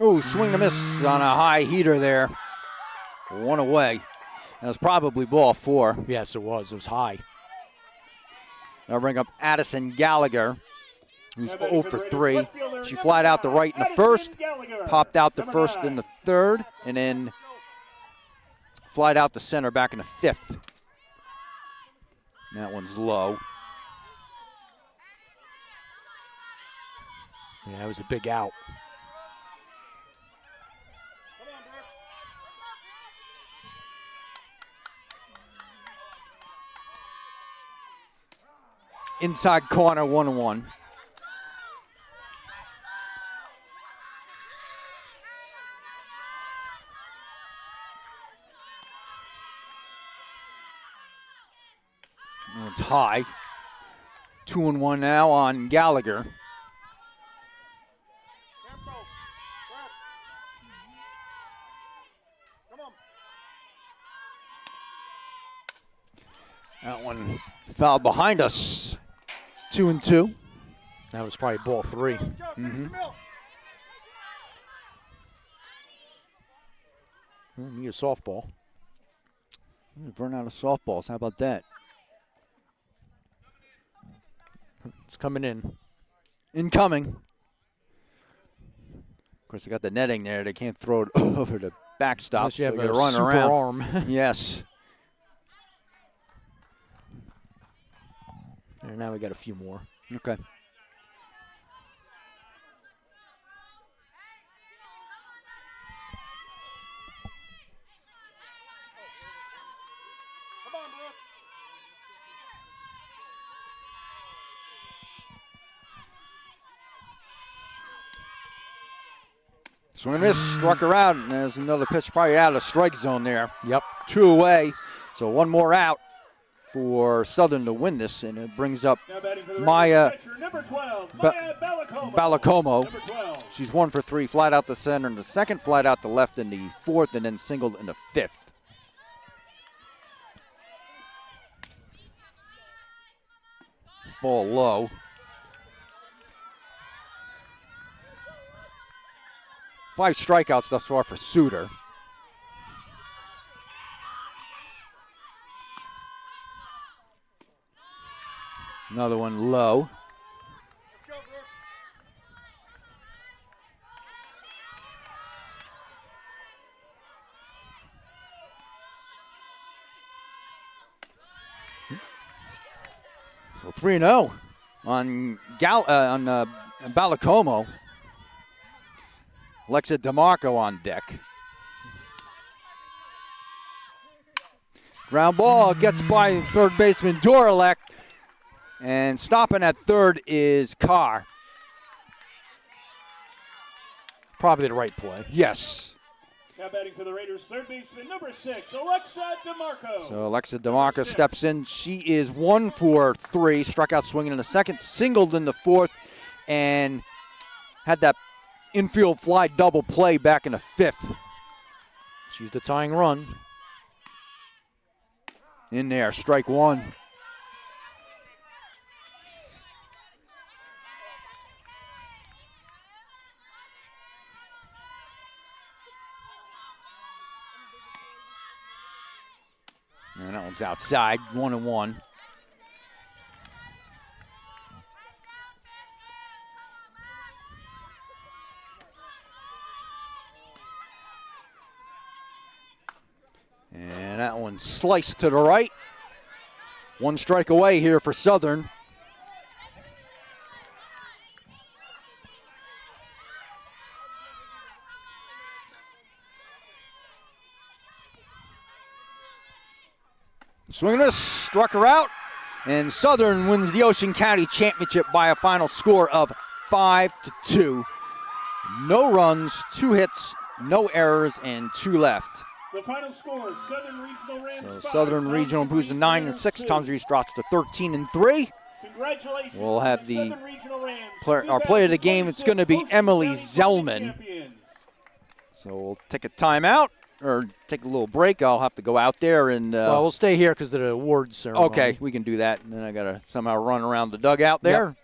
Oh, swing and a miss on a high heater there. 1 away. That was probably ball 4. Yes, it was. It was high. I'll bring up Addison Gallagher, who's 0 for 3. She flied out the right in the first, popped out the first in the 3rd, and then flied out the center back in the 5th. That one's low. Yeah, that was a big out. Come on, Brooke. Inside corner, 1-1. It's high. 2-1 now on Gallagher. Tempo. Brooke. Come on. That one foul behind us. 2-2. That was probably ball 3. Let's go. Finish the milk. Need a softball. We've run out of softballs. How about that? It's coming in. Incoming. Of course, they got the netting there. They can't throw it over the backstop. Unless you have so a you run super around. arm. Yes. And now we got a few more. Okay. Come on, Brooke. Swing and miss, struck her out, and there's another pitch probably out of the strike zone there. Yep. 2 away, so one more out for Southern to win this, and it brings up Now batting for the Maya Rangers pitcher, number 12, Maya Balacomo. Balacomo. Number 12. She's 1 for 3, flat out the center in the second, flat out the left in the fourth, and then singled in the fifth. Ball low. Five strikeouts thus far for Suter. Another one low. Let's go, Brooke. So 3-0 on Balacomo. Alexa DeMarco on deck. Ground ball gets by third baseman Doralek. And stopping at third is Carr. Probably the right play. Yes. Now batting for the Raiders, third baseman, number 6, Alexa DeMarco. So Alexa DeMarco steps in. She is 1 for 3. Struck out swinging in the second, singled in the fourth, and had that infield fly double play back in the fifth. She's the tying run. In there, strike one. And that one's outside, 1-1. And that one sliced to the right. One strike away here for Southern. Swing and a miss, struck her out, and Southern wins the Ocean County Championship by a final score of 5-2. No runs, 2 hits, no errors, and 2 left. The final score, Southern Regional Rams So 5, Southern Tom's Regional improves to 9-6. Tom's Reese drops to 13-3. Congratulations. We'll have to the Southern Regional Rams, our player of the game. It's going to be 2026 Emily Ocean County Zellman. champions. So we'll take a timeout or take a little break. I'll have to go out there and. Well, we'll stay here because of the awards ceremony. Okay, we can do that. And then I got to somehow run around the dugout there. Yep.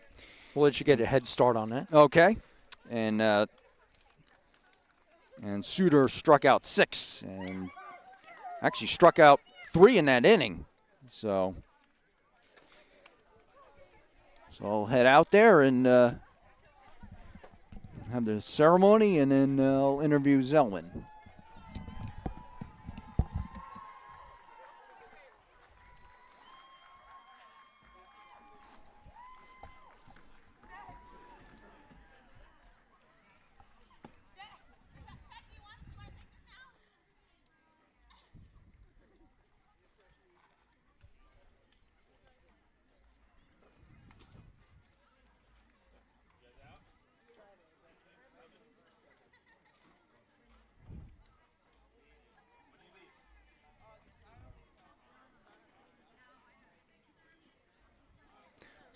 We'll let you get a head start on that. Okay. And Suter struck out 6 and actually struck out 3 in that inning. So I'll head out there and have the ceremony, and then I'll interview Zellman.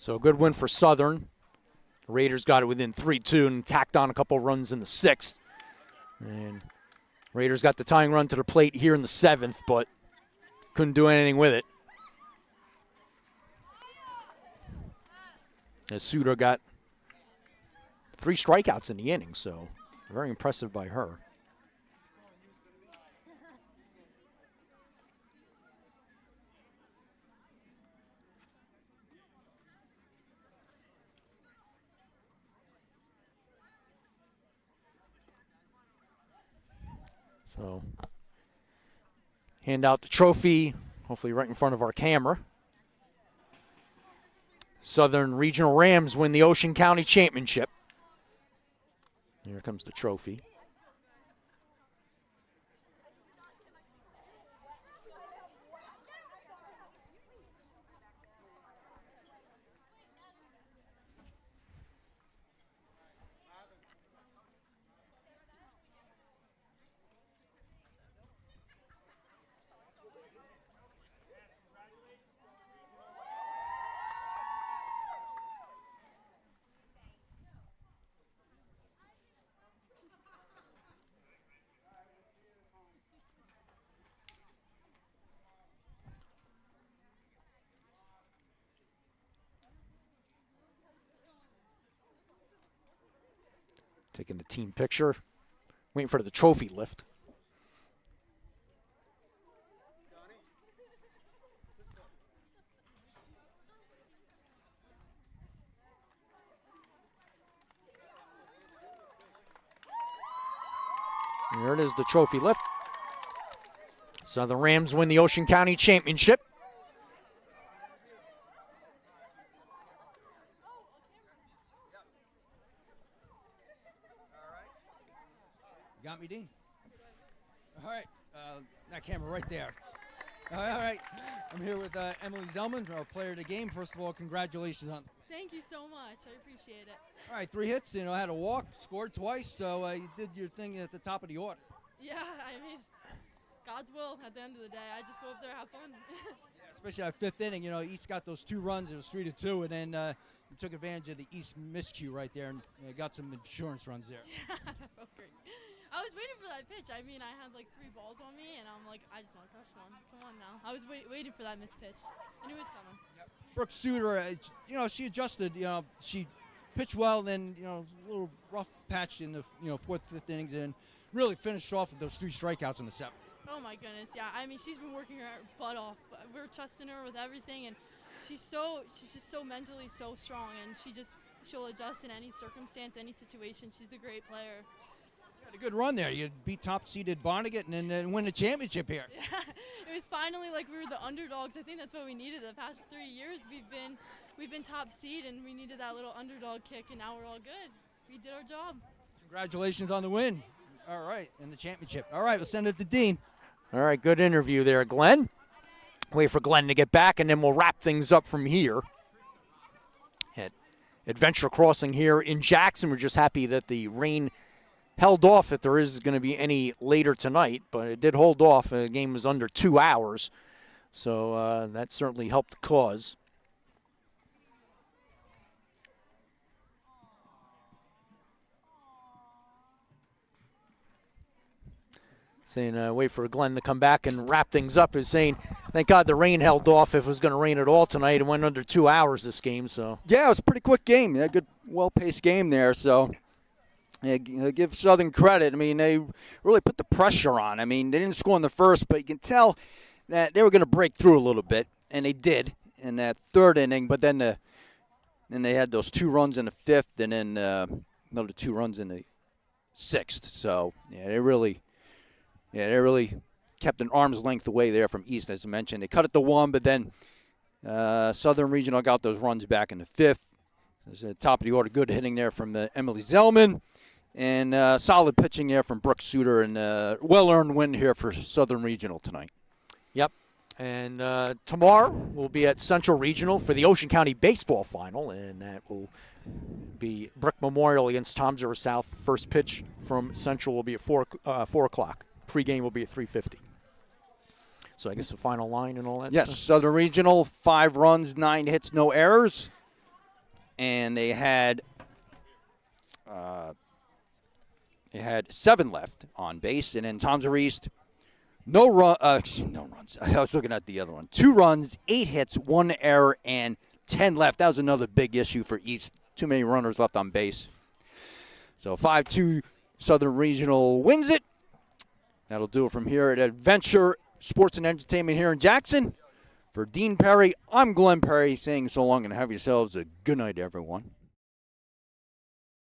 So a good win for Southern. The Raiders got it within 3-2 and tacked on a couple runs in the 6th. And Raiders got the tying run to the plate here in the 7th, but couldn't do anything with it. As Suter got 3 strikeouts in the inning, so very impressive by her. So, hand out the trophy, hopefully right in front of our camera. Southern Regional Rams win the Ocean County Championship. Here comes the trophy. Taking the team picture, waiting for the trophy lift. There it is, the trophy lift. So the Rams win the Ocean County Championship. Got me, Dean? All right, that camera right there. All right, I'm here with Emily Zellman, our player of the game. First of all, congratulations on. Thank you so much. I appreciate it. All right, 3 hits, had a walk, scored twice, so you did your thing at the top of the order. Yeah, I mean, God's will at the end of the day. I just go up there, have fun. Especially that 5th inning, East got those 2 runs. It was 3-2, and then you took advantage of the East miscue right there and got some insurance runs there. Yeah, that felt great. I was waiting for that pitch. I mean, I had like 3 balls on me, and I'm like, I just want to crush one. Come on now. I was waiting for that missed pitch. I knew it was coming. Yep. Brooke Suter, she adjusted. She pitched well, then a little rough patch in the 4th, 5th innings, and really finished off with those 3 strikeouts in the 7th. Oh my goodness, yeah. I mean, she's been working her butt off. We're trusting her with everything, and she's just so mentally so strong, and she'll adjust in any circumstance, any situation. She's a great player. A good run there. You beat top-seeded Barnegat and then win the championship here. Yeah, it was finally like we were the underdogs. I think that's what we needed. The past 3 years, we've been top seed, and we needed that little underdog kick, and now we're all good. We did our job. Congratulations on the win. All right, and the championship. All right, we'll send it to Dean. All right, good interview there, Glenn. Wait for Glenn to get back, and then we'll wrap things up from here. At Adventure Crossing here in Jackson, we're just happy that the rain held off, if there is going to be any later tonight, but it did hold off. The game was under 2 hours, so that certainly helped the cause. Saying, wait for Glenn to come back and wrap things up. Is saying, thank God the rain held off. If it was going to rain at all tonight, it went under 2 hours this game. So Yeah, it was a pretty quick game. A good, well-paced game there, so yeah, give Southern credit. I mean, they really put the pressure on. I mean, they didn't score in the first, but you can tell that they were going to break through a little bit, and they did in that 3rd inning. But then they had those 2 runs in the 5th, and then another 2 runs in the 6th. So yeah, they really kept an arm's length away there from East, as I mentioned. They cut it to 1, but then Southern Regional got those runs back in the 5th. There's a top of the order, good hitting there from Emily Zellman. And solid pitching there from Brooke Suter, and well-earned win here for Southern Regional tonight. Yep. And tomorrow we'll be at Central Regional for the Ocean County Baseball Final, and that will be Brick Memorial against Toms River South. First pitch from Central will be at 4 o'clock. Pregame will be at 3:50. So I guess the final line and all that Yes, stuff? Southern Regional, 5 runs, 9 hits, no errors. and they had 7 left on base. And then Toms of East, no runs. I was looking at the other one. 2 runs, 8 hits, 1 error, and 10 left. That was another big issue for East. Too many runners left on base. So 5-2 Southern Regional wins it. That'll do it from here at Adventure Sports and Entertainment here in Jackson. For Dean Perry, I'm Glenn Perry saying so long and have yourselves a good night, everyone.